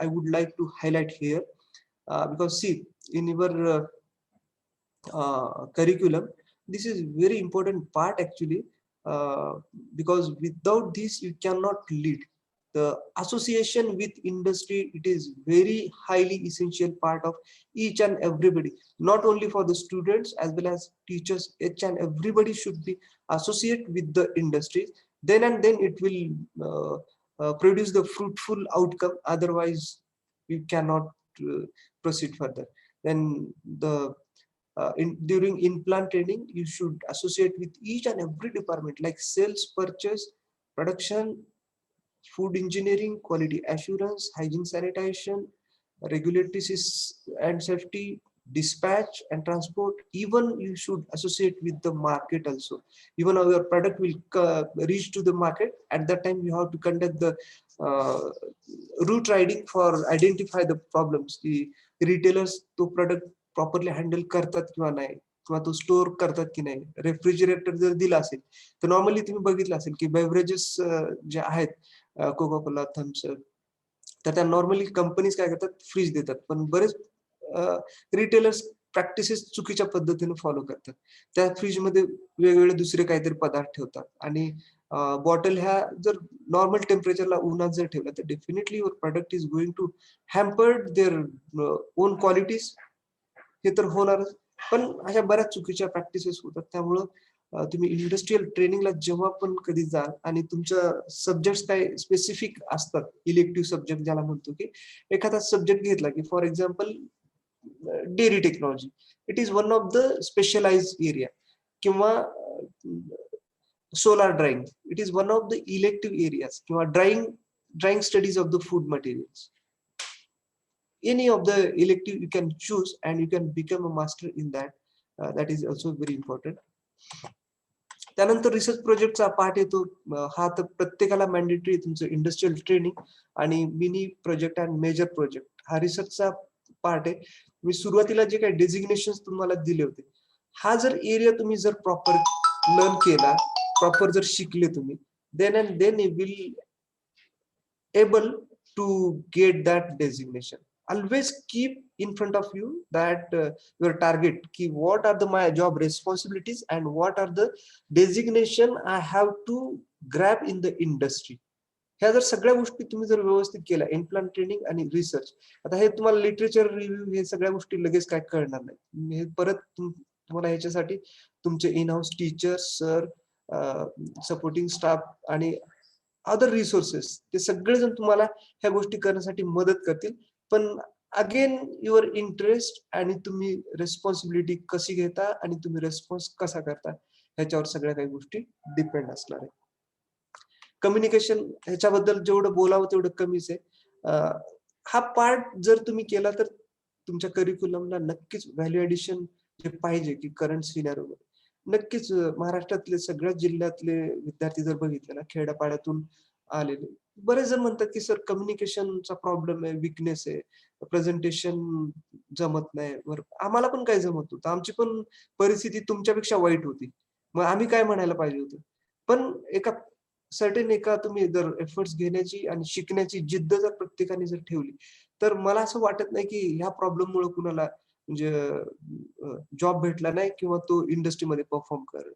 I would like to highlight here because see, in your curriculum, this is very important part actually because without this you cannot lead. The association with industry, it is very highly essential part of each and everybody, not only for the students as well as teachers. Each and everybody should be associated with the industry. Then and then it will produce the fruitful outcome. Otherwise, you cannot proceed further. Then during in-plant training, you should associate with each and every department like sales, purchase, production, food engineering, quality assurance, hygiene sanitation, regulatory and safety, dispatch and transport. Even you should associate with the market also. Even your product will reach to the market. At that time, you have to conduct the route riding for identify the problems. The retailers to product properly handle करतात किंवा नाही, किंवा तो store करतात की नाही. Refrigerator जर दिला असेल तर नॉर्मली तुम्ही बघितलं असेल की बेव्हरेजेस जे आहेत कोका कोला, थम्सअप, तर त्या नॉर्मली कंपनीज काय करतात, फ्रीज देतात. पण बरेच रिटेलर्स प्रॅक्टिसेस चुकीच्या पद्धतीने फॉलो करतात. त्या फ्रीजमध्ये वेगवेगळे दुसरे काहीतरी पदार्थ ठेवतात आणि बॉटल ह्या जर नॉर्मल टेम्परेचरला उन्हात जर ठेवला तर definitely your product is going to hampered their own qualities. हे तर होणारच. पण अशा बऱ्याच चुकीच्या प्रॅक्टिसेस होतात. त्यामुळं तुम्ही इंडस्ट्रियल ट्रेनिंगला जेव्हा पण कधी जाल आणि तुमचं सब्जेक्ट काही स्पेसिफिक असतात, इलेक्टिव्ह सब्जेक्ट ज्याला म्हणतो, की एखादा सब्जेक्ट घेतला की for example dairy technology, it is one of the specialize area. किंवा solar drying, it is one of the elective areas. किंवा drying studies of the food materials. Any of the elective you can choose and you can become a master in that. That is also very important. त्यानंतर research प्रोजेक्टचा part येतो. हा तर प्रत्येकाला mandatory तुमचं industrial training आणि mini project आणि major project हा रिसर्चचा पार्ट आहे. मी सुरुवातीला जे काही डेझिग्नेशन तुम्हाला दिले होते, हा जर एरिया तुम्ही जर प्रॉपर लर्न केला, प्रॉपर जर शिकले तुम्ही, then and then you will able to get that designation. Always keep in front of you that your target, ki what are the my job responsibilities and what are the designation I have to grab in the industry. ह्या जर सगळ्या गोष्टी तुम्ही जर व्यवस्थित केल्या, in-plant training आणि research, आता हे तुम्हाला लिटरेचर रिव्ह्यू हे सगळ्या गोष्टी लगेच काय कळणार नाही. हे परत तुम्हाला ह्याच्यासाठी तुमचे in house teachers, sir, supporting staff आणि अदर रिसोर्सेस, ते सगळेजण तुम्हाला ह्या गोष्टी करण्यासाठी मदत करतील. पण अगेन युअर इंटरेस्ट आणि तुम्ही रेस्पॉन्सिबिलिटी कशी घेता आणि तुम्ही रेस्पॉन्स कसा करता ह्याच्यावर सगळ्या काही गोष्टी डिपेंड असणार आहे. कम्युनिकेशन ह्याच्याबद्दल जेवढं बोलावं तेवढं कमीच आहे. हा पार्ट जर तुम्ही केला तर तुमच्या करिक्युलमला नक्कीच व्हॅल्यू ऍडिशन जे पाहिजे की करंट सिनारिओमध्ये नक्कीच महाराष्ट्रातले सगळ्या जिल्ह्यातले विद्यार्थी जर बघितले ना, खेड्यापाड्यातून आलेले बरेच जण म्हणतात की सर कम्युनिकेशनचा प्रॉब्लेम आहे, विकनेस आहे, प्रेझेंटेशन जमत नाही. आम्हाला पण काय जमत होतं, आमची पण परिस्थिती तुमच्यापेक्षा वाईट होती, मग आम्ही काय म्हणायला पाहिजे होतं. पण एका तुम्ही जर एफर्ट्स घेण्याची आणि शिकण्याची जिद्द जर प्रत्येकाने जर ठेवली, तर मला असं वाटत नाही की ह्या प्रॉब्लेममुळे कुणाला म्हणजे जॉब भेटला नाही किंवा तो इंडस्ट्रीमध्ये परफॉर्म करेल.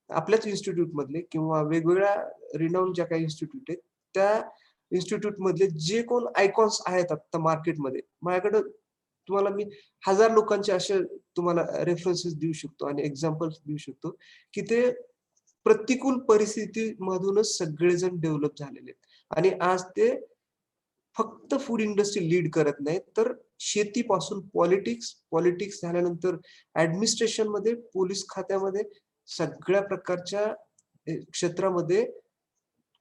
आपल्याच इन्स्टिट्यूट मधले किंवा वेगवेगळ्या रिनाऊन ज्या काही इन्स्टिट्यूट आहेत, त्या इन्स्टिट्यूट मधले जे कोण आयकॉन्स आहेत आता मार्केटमध्ये, माझ्याकडे तुम्हाला मी 1000 लोकांचे असे तुम्हाला रेफरन्सेस देऊ शकतो आणि एक्झाम्पल्स देऊ शकतो की ते प्रतिकूल परिस्थितीमधूनच सगळेजण डेव्हलप झालेले आहेत आणि आज ते फक्त फूड इंडस्ट्री लीड करत नाहीत, तर शेतीपासून पॉलिटिक्स, पॉलिटिक्स झाल्यानंतर ऍडमिनिस्ट्रेशन मध्ये, पोलीस खात्यामध्ये, सगळ्या प्रकारच्या क्षेत्रामध्ये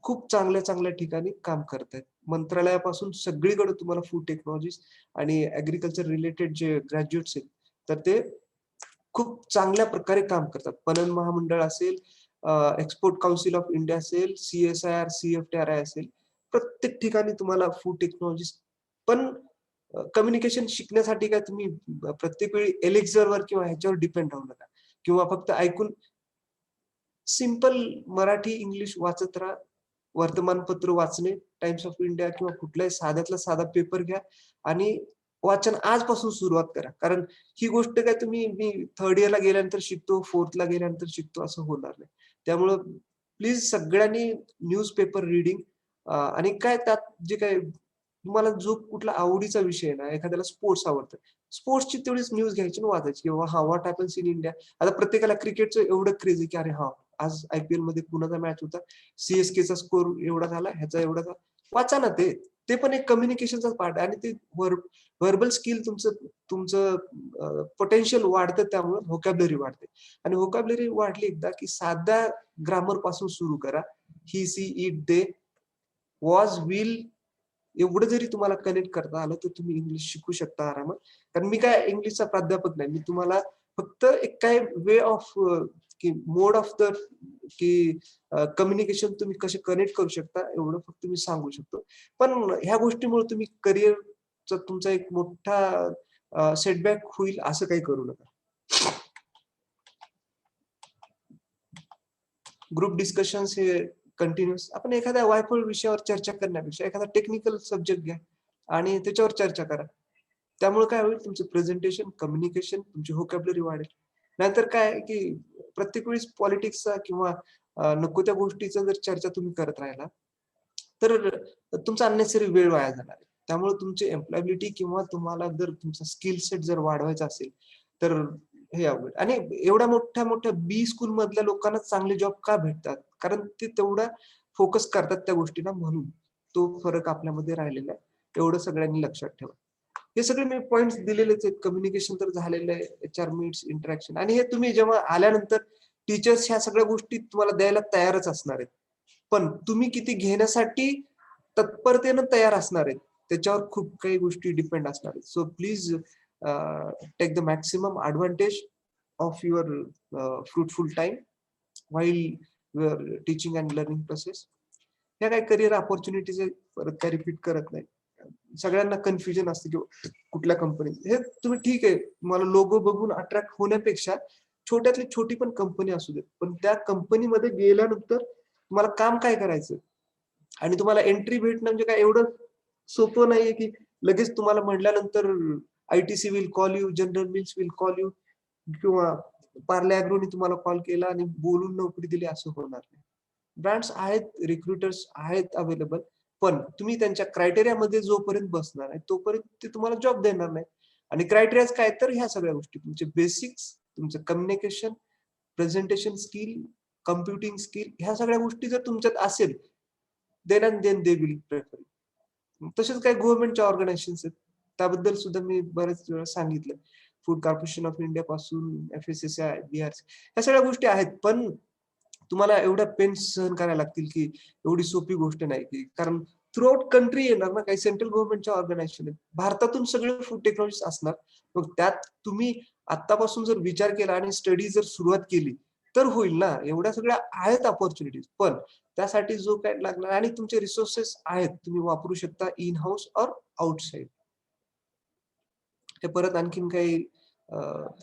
खूप चांगल्या चांगल्या ठिकाणी काम करतायत. मंत्रालयापासून सगळीकडे तुम्हाला फूड टेक्नॉलॉजीज आणि ऍग्रीकल्चर रिलेटेड जे ग्रॅज्युएट्स आहेत, तर ते खूप चांगल्या प्रकारे काम करतात. पणन महामंडळ असेल, एक्सपोर्ट काउन्सिल ऑफ इंडिया असेल, CSIR, CFTRI असेल, प्रत्येक ठिकाणी तुम्हाला फूड टेक्नॉलॉजी. पण कम्युनिकेशन शिकण्यासाठी काय तुम्ही प्रत्येक वेळी एलेक्झरवर किंवा ह्याच्यावर डिपेंड राहू नका किंवा फक्त ऐकून सिंपल मराठी इंग्लिश वाचत राहा. वर्तमानपत्र वाचणे, टाइम्स ऑफ इंडिया किंवा कुठलाही साध्यातला साधा पेपर घ्या आणि वाचन आजपासून सुरुवात करा. कारण ही गोष्ट काय तुम्ही मी 3rd इयरला गेल्यानंतर शिकतो, 4th ला गेल्यानंतर शिकतो असं होणार नाही. त्यामुळं प्लीज सगळ्यांनी न्यूजपेपर रीडिंग आणि काय त्यात जे काय तुम्हाला जो कुठला आवडीचा विषय आहे ना, एखाद्याला स्पोर्ट्स आवडतं, स्पोर्ट्सची तेवढीच न्यूज घ्यायची आणि वाचायची किंवा हा व्हॉट हॅपन्स इन इंडिया. आता प्रत्येकाला क्रिकेटचं एवढं क्रेज आहे की अरे हा आज IPL मध्ये कुणाचा मॅच होता, CSKचा स्कोर एवढा झाला, ह्याचा एवढा झाला. वाचा ना ते. ते पण एक कम्युनिकेशनचा पार्ट आहे आणि ते व्हर्बल स्किल तुमचं पोटेन्शियल वाढतं, त्यामुळे व्होकॅब्युलरी वाढते. आणि व्होकॅब्युलरी वाढली एकदा की साध्या ग्रामर पासून सुरू करा. ही, सी, इट, दे, वॉज, विल, एवढं जरी तुम्हाला कनेक्ट करता आलं तर तुम्ही इंग्लिश शिकू शकता आरामात. कारण मी काय इंग्लिशचा प्राध्यापक नाही. मी तुम्हाला फक्त एक काय वे ऑफ की mode of the key communication तुम्ही कसे कनेक्ट करू शकता एवढं फक्त मी सांगू शकतो. पण ह्या गोष्टीमुळे तुम्ही करिअरचा तुमचा एक मोठा सेटबॅक होईल असं काही करू नका. ग्रुप डिस्कशन्स हे कंटिन्युअस आपण एखाद्या वायफळ विषयावर चर्चा करण्यापेक्षा एखादा टेक्निकल सब्जेक्ट घ्या आणि त्याच्यावर चर्चा करा. त्यामुळे काय होईल तुमचं प्रेझेंटेशन, कम्युनिकेशन, तुमची व्होकॅब्युलरी वाढेल. नाहीतर काय आहे, की प्रत्येक वेळेस पॉलिटिक्सचा किंवा नको त्या गोष्टीचा जर चर्चा तुम्ही करत राहिला, तर तुमचा अननेसेसरी वेळ वाया जाणार आहे. त्यामुळे तुमची एम्प्लॉयबिलिटी किंवा तुम्हाला जर तुमचा स्किल सेट जर वाढवायचा असेल, तर हे अवघड आणि एवढ्या मोठ्या-मोठ्या बी स्कूल मधल्या लोकांना चांगले जॉब का भेटतात? कारण ते तेवढा फोकस करतात त्या गोष्टींना म्हणून. तो फरक आपल्यामध्ये राहिलेला आहे. एवढं सगळ्यांनी लक्षात ठेवा. हे सगळे मी पॉइंट्स दिलेलेच आहेत. कम्युनिकेशन तर झालेलं आहे. एचआर मीट्स, इंटरॅक्शन आणि हे तुम्ही जेव्हा आल्यानंतर टीचर्स ह्या सगळ्या गोष्टी तुम्हाला द्यायला तयारच असणार आहेत. पण तुम्ही किती घेण्यासाठी तत्परतेनं तयार असणार आहेत, त्याच्यावर खूप काही गोष्टी डिपेंड असणार आहेत. So please take the maximum advantage of your fruitful time while your teaching and learning process. ह्या काही करिअर अपॉर्च्युनिटीज परत काय रिपीट करत नाही. सगळ्यांना कन्फ्युजन असते की कुठल्या कंपनीत हे तुम्ही ठीक आहे. तुम्हाला लोगो बघून अट्रॅक्ट होण्यापेक्षा छोट्यातली छोटी पण कंपनी असू दे. पण त्या कंपनीमध्ये गेल्यानंतर तुम्हाला काम काय करायचं आणि तुम्हाला एंट्री भेटणं म्हणजे काय एवढं सोपं नाहीये, की लगेच तुम्हाला म्हटल्यानंतर ITC will call you, general mills will call you किंवा पार्ले ॲग्रोनी तुम्हाला कॉल केला आणि बोलून नोकरी दिली असं होणार नाही. ब्रँड्स आहेत, रिक्रुटर्स आहेत अवेलेबल. पण तुम्ही त्यांच्या क्रायटेरियामध्ये जोपर्यंत बसणार आहे, तोपर्यंत ते तुम्हाला जॉब देणार नाही. आणि क्रायटेरियाज काय तर ह्या सगळ्या गोष्टी तुमचे बेसिक्स, तुमचं communication, presentation skill, computing skill ह्या सगळ्या गोष्टी जर तुमच्यात असेल, then and then they will prefer. तसेच काही गव्हर्नमेंटच्या ऑर्गनायझेशन्स आहेत. त्याबद्दल सुद्धा मी बऱ्याच वेळा सांगितलं. फूड कॉर्पोरेशन ऑफ इंडिया पासून एफ-एस-एस-आय, बी-आर-सी ह्या सगळ्या गोष्टी आहेत. पण तुम्हाला एवढ्या पेन्स सहन करायला लागतील, की एवढी सोपी गोष्ट नाही, की कारण थ्रूआउट कंट्री येणार ना, काही सेंट्रल गव्हर्नमेंटच्या ऑर्गनायझेशन आहेत. भारतातून सगळे फूड टेक्नॉलॉजीज असणार. मग त्यात तुम्ही आत्तापासून जर विचार केला आणि स्टडी जर सुरुवात केली, तर होईल ना. एवढ्या सगळ्या आहेत अपॉर्च्युनिटीज. पण त्यासाठी जो काही लागणार आणि तुमचे रिसोर्सेस आहेत, तुम्ही वापरू शकता इन हाऊस ऑर आउटसाइड. ते परत आणखीन काही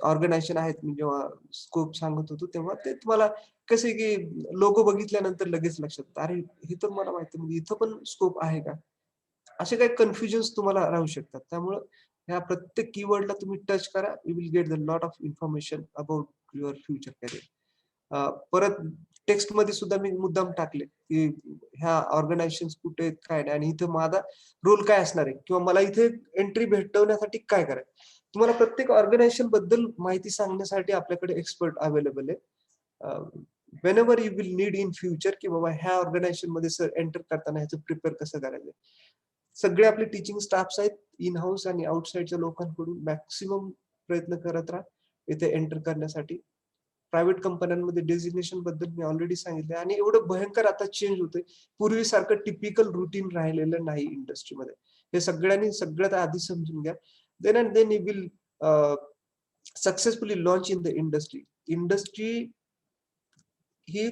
ऑर्गनायझेशन आहेत. मी जेव्हा स्कोप सांगत होतो, तेव्हा ते तुम्हाला कसं आहे, की लोगो बघितल्यानंतर लगेच लक्षात येतं, "अरे, हे तर मला माहिती आहे, इथं पण स्कोप आहे का?" असे काही कन्फ्युजन्स तुम्हाला राहू शकतात. त्यामुळं ह्या प्रत्येक कीवर्डला तुम्ही टच करा. You will get the lot of information about your future career. परत टेक्स्टमध्ये सुद्धा मी मुद्दाम टाकले, की ह्या ऑर्गनायझेशन्स कुठे आहेत, काय नाही आणि इथं माझा रोल काय असणार आहे किंवा मला इथे एंट्री भेटवण्यासाठी काय करायचं. तुम्हाला प्रत्येक ऑर्गनायझेशन बद्दल माहिती सांगण्यासाठी आपल्याकडे एक्सपर्ट अवेलेबल आहे. Whenever you will need in future की बाबा ह्या ऑर्गनायझेशनमध्ये सर एंटर करताना ह्याचं प्रिपेअर कसं करायचं. सगळे आपले टीचिंग स्टाफ्स आहेत इन हाऊस आणि आउटसाइडच्या लोकांकडून मॅक्सिमम प्रयत्न करत राहा इथे एंटर करण्यासाठी. प्रायव्हेट कंपन्यांमध्ये डेझिग्नेशन बद्दल मी ऑलरेडी सांगितलं आणि एवढं भयंकर आता चेंज होतंय. पूर्वीसारखं टिपिकल रुटीन राहिलेलं नाही इंडस्ट्रीमध्ये. हे सगळ्यांनी सगळ्यात आधी समजून घ्या. Then and then you will successfully launch in the industry. Industry ही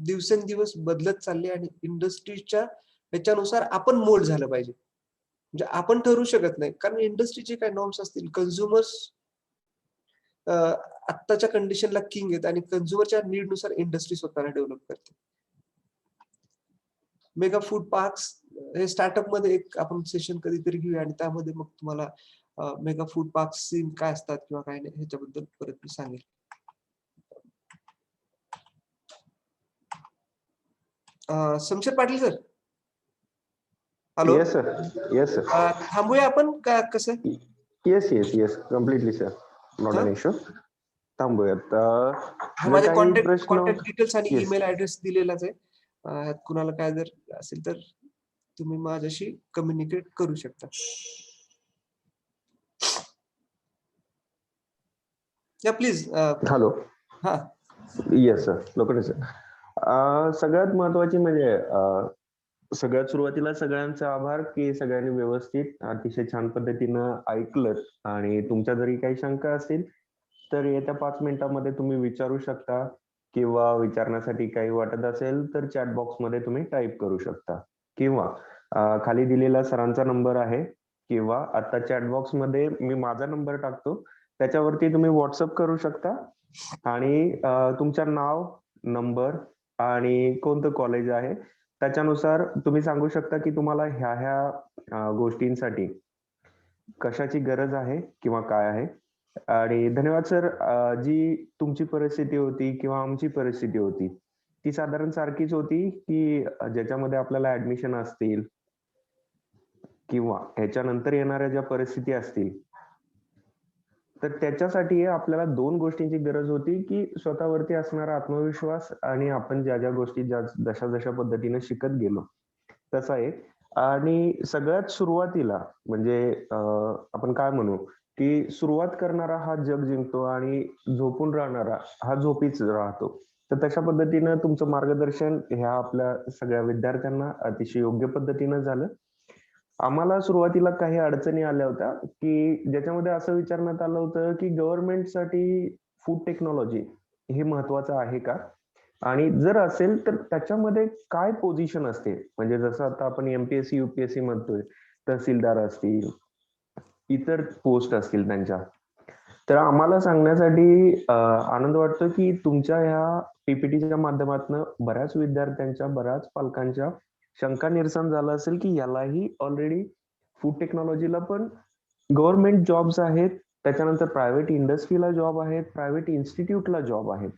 दिवसेंदिवस बदलत चालली आणि इंडस्ट्रीच्या ह्याच्यानुसार आपण मोल्ड झालं पाहिजे. म्हणजे आपण ठरवू शकत नाही. कारण इंडस्ट्रीचे काही नॉर्म्स असतील. कन्झ्युमर्स आत्ताच्या कंडिशनला किंग आहेत आणि कन्झ्युमरच्या नीडनुसार इंडस्ट्री स्वतःला डेव्हलप करते. मेगा फूड पार्क्स हे स्टार्टअपमध्ये एक आपण सेशन कधीतरी घेऊया आणि त्यामध्ये मग तुम्हाला मेगा फूड पार्क्स काय असतात किंवा काय नाही ह्याच्याबद्दल परत मी सांगेल. Shamsher Patil sir. Hello. Yes sir. Yes sir. थांबूया आपण का कसं? Yes completely sir. Not an issue. थांबूयात. माझे काही प्रश्न कॉन्टॅक्ट डिटेल्स आणि येस ईमेल ऍड्रेस दिलेलाच आहे. कुणाला काय जर असेल तर तुम्ही माझ्याशी कम्युनिकेट करू शकता. या प्लीज. हॅलो. हा. Yes sir. लोकेश सर. सगळ्यात महत्वाची म्हणजे सगळ्यात सुरुवातीला सगळ्यांचा आभार की सगळ्यांनी व्यवस्थित अतिशय छान पद्धतीनं ऐकलं आणि तुमच्या जरी काही शंका असतील तर येत्या 5 मिनिटांमध्ये तुम्ही विचारू शकता किंवा विचारण्यासाठी काही वाटत असेल तर चॅट बॉक्समध्ये तुम्ही टाईप करू शकता किंवा खाली दिलेला सरांचा नंबर आहे किंवा आता चॅट बॉक्समध्ये मी माझा नंबर टाकतो त्याच्यावरती तुम्ही व्हॉट्सअप करू शकता आणि तुमचं नाव, नंबर आणि कोणतं कॉलेज आहे त्याच्यानुसार तुम्ही सांगू शकता की तुम्हाला ह्या गोष्टींसाठी कशाची गरज आहे किंवा काय आहे. आणि धन्यवाद सर. जी तुमची परिस्थिती होती किंवा आमची परिस्थिती होती ती साधारण सारखीच होती की ज्याच्यामध्ये आपल्याला ऍडमिशन असतील किंवा ह्याच्यानंतर येणाऱ्या ज्या परिस्थिती असतील तर त्याच्यासाठी आपल्याला 2 गोष्टींची गरज होती की स्वतःवरती असणारा आत्मविश्वास आणि आपण ज्या ज्या गोष्टी जशा जशा पद्धतीने शिकत गेलो तसा एक. आणि सगळ्यात सुरुवातीला म्हणजे आपण काय म्हणू की सुरुवात करणारा हा जग जिंकतो आणि झोपून राहणारा हा झोपीच राहतो. तर तशा पद्धतीनं तुमचं मार्गदर्शन ह्या आपल्या सगळ्या विद्यार्थ्यांना अतिशय योग्य पद्धतीनं झालं. आम्हाला सुरुवातीला काही अडचणी आल्या होत्या की ज्याच्यामध्ये असं विचारण्यात आलं होतं की गव्हर्नमेंटसाठी फूड टेक्नॉलॉजी हे महत्वाचं आहे का आणि जर असेल तर त्याच्यामध्ये काय पोझिशन असते म्हणजे जसं आता आपण एमपीएससी युपीएससी म्हणतोय तहसीलदार असतील इतर पोस्ट असतील त्यांच्या. तर आम्हाला सांगण्यासाठी आनंद वाटतो की तुमच्या ह्या पीपीटीच्या माध्यमातून बऱ्याच विद्यार्थ्यांच्या बऱ्याच पालकांच्या शंका निरसन झालं असेल की यालाही ऑलरेडी फूड टेक्नॉलॉजीला पण गव्हर्नमेंट जॉब्स आहेत त्याच्यानंतर प्रायव्हेट इंडस्ट्रीला जॉब आहेत प्रायव्हेट इन्स्टिट्यूटला जॉब आहेत.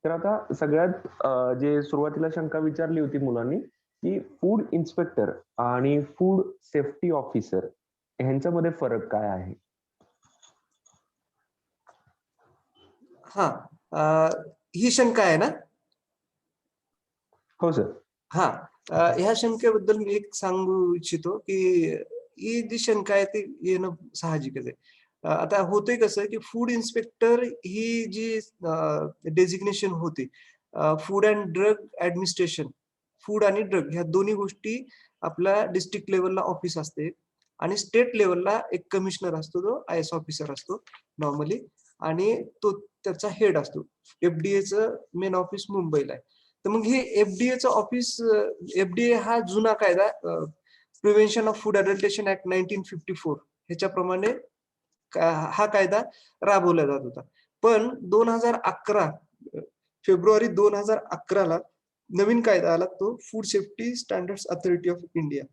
तर आता सगळ्यात जे सुरुवातीला शंका विचारली होती मुलांनी की फूड इन्स्पेक्टर आणि फूड सेफ्टी ऑफिसर ह्यांच्यामध्ये फरक काय आहे. हा ही शंका आहे ना. हो सर. हा ह्या शंकेबद्दल मी एक सांगू इच्छितो की ही जी शंका आहे ती येणं साहजिकच आहे. आता होतंय कसं की फूड इन्स्पेक्टर ही जी डेझिग्नेशन होती food and drug administration food आणि ड्रग ह्या दोन्ही गोष्टी आपल्या डिस्ट्रिक्ट लेवलला ऑफिस असते आणि स्टेट लेवलला एक कमिशनर असतो जो आय एस ऑफिसर असतो नॉर्मली आणि तो त्याचा हेड असतो. एफडीएचं मेन ऑफिस मुंबईला आहे. तर मग हे एफडीएचं ऑफिस एफडीए हा जुना कायदा prevention of food adulteration act 1954 ह्याच्याप्रमाणे हा कायदा राबवला जात होता. पण 2011 फेब्रुवारी 2011ला नवीन कायदा आला तो food safety standards authority of India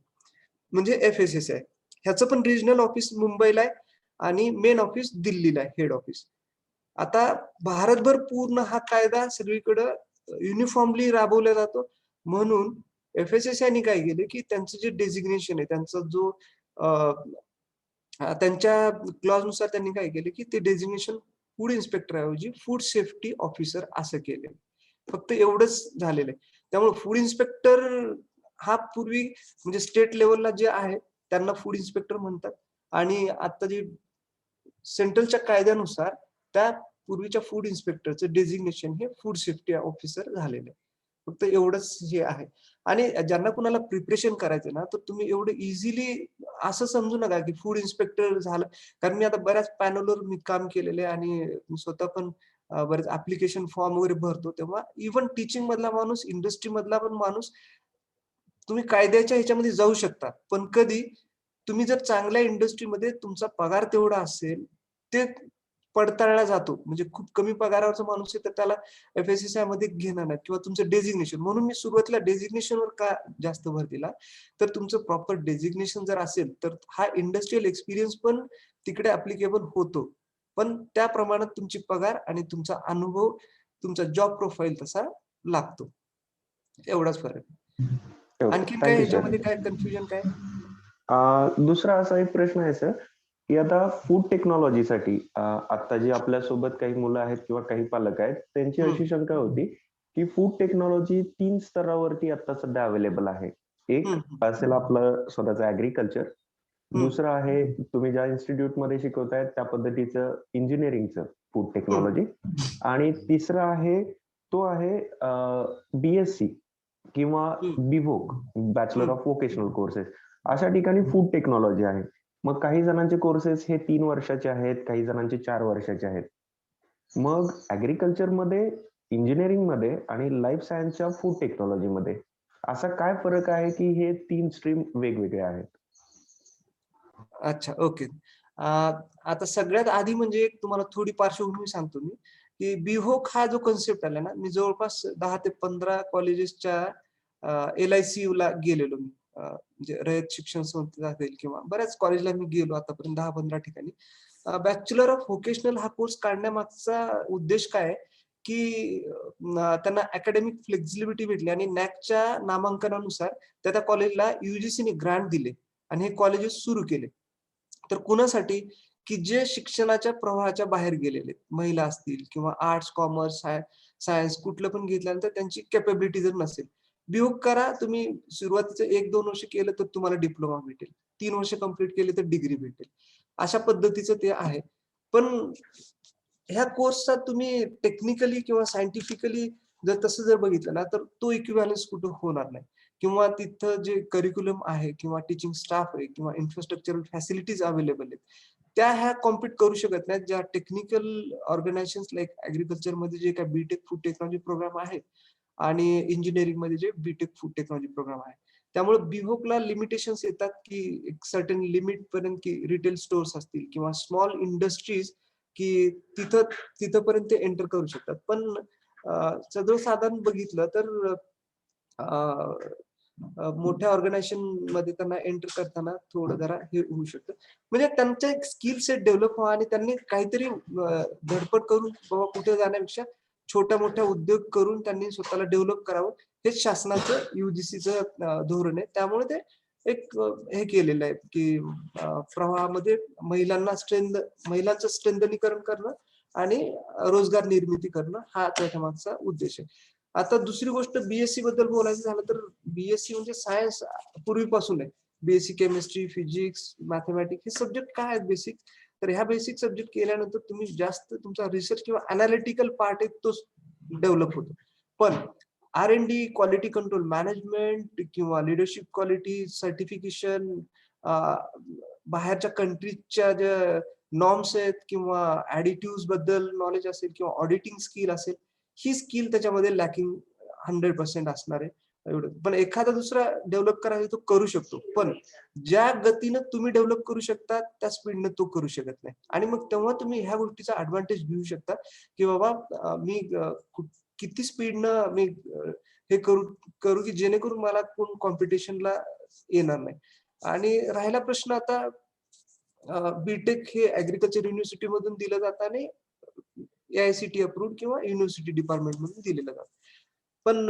म्हणजे FSSAI. ह्याचं पण रिजनल ऑफिस मुंबईला आहे आणि मेन ऑफिस दिल्लीला आहे हेड ऑफिस. आता भारतभर पूर्ण हा कायदा सगळीकडे युनिफॉर्मली राबवला जातो म्हणून FSSAI काय केले की त्यांचं जे डेझिग्नेशन आहे त्यांचा जो त्यांच्या क्लॉज नुसार त्यांनी काय केले की ते डेझिग्नेशन फूड इन्स्पेक्टर ऐवजी फूड सेफ्टी ऑफिसर असं केले. फक्त एवढंच झालेलं आहे. त्यामुळे फूड इन्स्पेक्टर हा पूर्वी म्हणजे स्टेट लेवलला जे आहे त्यांना फूड इन्स्पेक्टर म्हणतात आणि आता जे सेंट्रलच्या कायद्यानुसार त्या पूर्वीच्या फूड इन्स्पेक्टरचं डेझिग्नेशन हे फूड सेफ्टी ऑफिसर झालेलं आहे. फक्त एवढंच हे आहे. आणि ज्यांना कुणाला प्रिपरेशन करायचं ना तर तुम्ही एवढं इझिली असं समजू नका की फूड इन्स्पेक्टर झालं. कारण मी आता बऱ्याच पॅनलवर मी काम केलेलं आहे आणि मी स्वतः पण बरेच ऍप्लिकेशन फॉर्म वगैरे भरतो तेव्हा इव्हन टीचिंग मधला माणूस इंडस्ट्री मधला पण माणूस तुम्ही कायद्याच्या ह्याच्यामध्ये जाऊ शकता. पण कधी तुम्ही जर चांगल्या इंडस्ट्रीमध्ये तुमचा पगार तेवढा असेल ते पडताळला जातो. म्हणजे खूप कमी पगारावरचा माणूस आहे तर त्याला FSSAI मध्ये घेणार नाही किंवा तुमचं डेझिग्नेशन म्हणून मी सुरुवातीला डेझिग्नेशनवर का जास्त भर दिला तर तुमचं प्रॉपर डेझिग्नेशन जर असेल तर हा इंडस्ट्रियल एक्सपिरियन्स पण तिकडे ऍप्लिकेबल होतो. पण त्या प्रमाणात तुमची पगार आणि तुमचा अनुभव तुमचा जॉब प्रोफाईल तसा लागतो. एवढाच फरक आहे. आणखीन काय थँक्यू सर. ह्याच्यामध्ये काय कन्फ्युजन काय? दुसरा असा एक प्रश्न आहे सर की आता फूड टेक्नॉलॉजीसाठी आता जी आपल्यासोबत काही मुलं आहेत किंवा काही पालक आहेत त्यांची अशी शंका होती की फूड टेक्नॉलॉजी 3 स्तरावरती आता सध्या अवेलेबल आहे. एक असेल आपलं स्वतःचं ऍग्रिकल्चर, दुसरं आहे तुम्ही ज्या इन्स्टिट्यूट मध्ये शिकवतायत त्या पद्धतीचं इंजिनिअरिंगचं फूड टेक्नॉलॉजी आणि तिसरं आहे तो आहे BSc किंवा hmm. BVoc bachelor hmm. Of vocational courses अशा ठिकाणी फूड टेक्नॉलॉजी आहे. मग काही जणांचे कोर्सेस हे 3 वर्षाचे आहेत, काही जणांचे 4 वर्षाचे आहेत. मग ॲग्रीकल्चरमध्ये, इंजिनिअरिंगमध्ये आणि लाईफ सायन्सच्या फूड टेक्नॉलॉजीमध्ये असा काय फरक आहे की हे 3 स्ट्रीम वेगवेगळे आहेत? अच्छा, ओके. आता सगळ्यात आधी म्हणजे एक तुम्हाला थोडी पार्श्वभूमी सांगतो मी, की बिहोक हा जो कन्सेप्ट आला ना, मी जवळपास 10 ते 15 कॉलेजेसच्या LICUला गेलेलो मी. म्हणजे रयत शिक्षण संस्था असेल किंवा बऱ्याच कॉलेजला मी गेलो आतापर्यंत 10-15 ठिकाणी. बॅचलर ऑफ व्होकेशनल हा कोर्स काढण्यामागचा उद्देश काय आहे, की त्यांना अकॅडमिक फ्लेक्सिबिलिटी भेटली आणि नॅकच्या नामांकनानुसार त्या कॉलेजला UGCने ग्रांट दिले आणि हे कॉलेजेस सुरू केले. तर कुणासाठी? की जे शिक्षणाच्या प्रवाहाच्या बाहेर गेलेले महिला असतील किंवा आर्ट्स, कॉमर्स, सायन्स कुठलं पण घेतल्यानंतर त्यांची कॅपॅबिलिटी जर नसेल, बिहोक करा तुम्ही सुरुवातीचे 1-2 वर्ष केलं तर तुम्हाला डिप्लोमा भेटेल. 3 वर्ष कंप्लीट केले तर डिग्री भेटेल. अशा पद्धतीचं ते आहे. पण ह्या कोर्सचा तुम्ही टेक्निकली किंवा सायंटिफिकली जर तसं जर बघितलं ना, तर तो इक्विव्हॅलन्स कुठं होणार नाही. किंवा तिथं जे करिक्युलम आहे किंवा टीचिंग स्टाफ आहे किंवा इन्फ्रास्ट्रक्चरल फॅसिलिटीज अवेलेबल आहेत. त्या ह्या कॉम्पीट करू शकत नाहीत, ज्या टेक्निकल ऑर्गनायझेशन्स लाइक ॲग्रीकल्चरमध्ये जे काही बी फूड टेक्नॉलॉजी प्रोग्राम आहे आणि इंजिनिअरिंगमध्ये जे बी फूड टेक्नॉलॉजी प्रोग्राम आहे. त्यामुळे बिहोकला लिमिटेशन्स येतात, की एक सर्टन लिमिटपर्यंत की रिटेल स्टोअर्स असतील किंवा स्मॉल इंडस्ट्रीज की तिथपर्यंत ते एंटर करू शकतात. पण सर्वसाधारण बघितलं तर मोठ्या ऑर्गनायझेशनमध्ये त्यांना एंटर करताना थोडं जरा हे होऊ शकतं. म्हणजे त्यांचा एक स्किल सेट डेव्हलप व्हावा आणि त्यांनी काहीतरी धडपड करून बाबा कुठे जाण्यापेक्षा छोट्या-मोठ्या उद्योग करून त्यांनी स्वतःला डेव्हलप करावं, हेच शासनाचं UGCचं धोरण आहे. त्यामुळे ते एक हे केलेलं आहे, की प्रवाहामध्ये महिलांचं स्ट्रेंथनीकरण करणं आणि रोजगार निर्मिती करणं हा त्याच्यामागचा उद्देश आहे. आता दुसरी गोष्ट बद्दल बोलायचं झालं तर म्हणजे सायन्स पूर्वीपासून आहे. केमिस्ट्री, फिजिक्स, मॅथेमॅटिक्स हे सब्जेक्ट काय आहेत बेसिक? तर ह्या बेसिक सब्जेक्ट केल्यानंतर तुम्ही जास्त तुमचा रिसर्च किंवा एनालिटिकल पार्ट आहे तो डेव्हलप होतो. पण R&D, क्वालिटी कंट्रोल मॅनेजमेंट किंवा लीडरशिप क्वालिटी सर्टिफिकेशन, बाहेरच्या कंट्रीजच्या ज्या नॉर्म्स आहेत किंवा ॲडिटिव्हज बद्दल नॉलेज असेल किंवा ऑडिटिंग स्किल असेल, ही स्किल त्याच्यामध्ये लॅकिंग 100% असणार आहे. एवढं. पण एखादा दुसरा डेव्हलप करायला तो करू शकतो. पण ज्या गतीनं तुम्ही डेव्हलप करू शकता, त्या स्पीडनं तो करू शकत नाही. आणि मग तेव्हा तुम्ही ह्या गोष्टीचा एडव्हांटेज घेऊ शकता, की बाबा मी किती स्पीडनं मी हे करू करू की जेणेकरून मला कोण कॉम्पिटिशनला येणार नाही. आणि राहिला प्रश्न आता हे ॲग्रीकल्चर युनिव्हर्सिटीमधून दिलं जातं आणि AICTE अप्रूव्ड किंवा युनिव्हर्सिटी डिपार्टमेंटमधून दिलेलं जातं. पण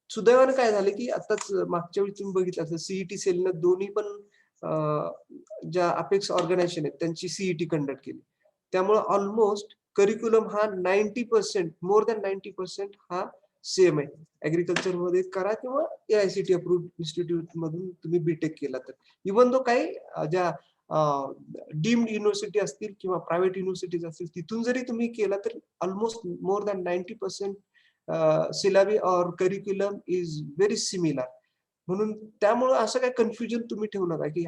सुदैवानं काय झालं, की आताच मागच्या वेळी तुम्ही बघितलं असेल CET सेलनं दोन्ही पण ज्या अपेक्स ऑर्गनायझेशन आहेत त्यांची CET कंडक्ट केली. त्यामुळे ऑलमोस्ट करिक्युलम हा 90% मोर दॅन 90% हा सेम आहे. ॲग्रीकल्चरमध्ये करा किंवा AICTE अप्रूव्ड इन्स्टिट्यूट मधून तुम्ही बी-टेक केला तर. इव्हन दो काही ज्या डीम्ड युनिव्हर्सिटी असतील किंवा प्रायव्हेट युनिव्हर्सिटीज असतील, तिथून जरी तुम्ही केला तर almost more than 90% syllabi or curriculum is very similar. म्हणून त्यामुळं असं काही कन्फ्युजन तुम्ही ठेवू नका, की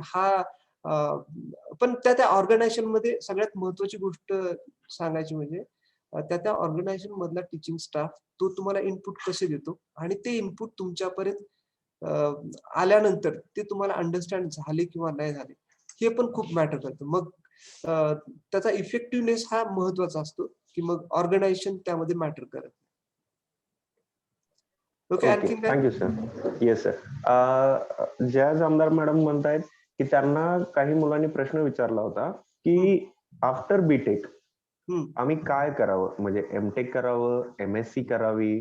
पण त्या ऑर्गनायझेशनमध्ये सगळ्यात महत्त्वाची गोष्ट सांगायची म्हणजे त्या ऑर्गनायझेशन मधला टीचिंग स्टाफ तो तुम्हाला इनपुट कसे देतो आणि ते इनपुट तुमच्यापर्यंत अ, आल्यानंतर ते तुम्हाला अंडरस्टँड झाले किंवा नाही झाले, हे पण खूप मॅटर करतं. मग त्याचा इफेक्टिव्हनेस हा महत्त्वाचा असतो, की मग ऑर्गनायझेशन त्यामध्ये मॅटर करत. Okay, okay. आणखीन काय? Thank you sir. Yes sir. जयाज आमदार मॅडम म्हणतायत, की त्यांना काही मुलांनी प्रश्न विचारला होता, हं, की आफ्टर बी-टेक हं. आम्ही काय करावं? म्हणजे एम-टेक करावं, MSc करावी,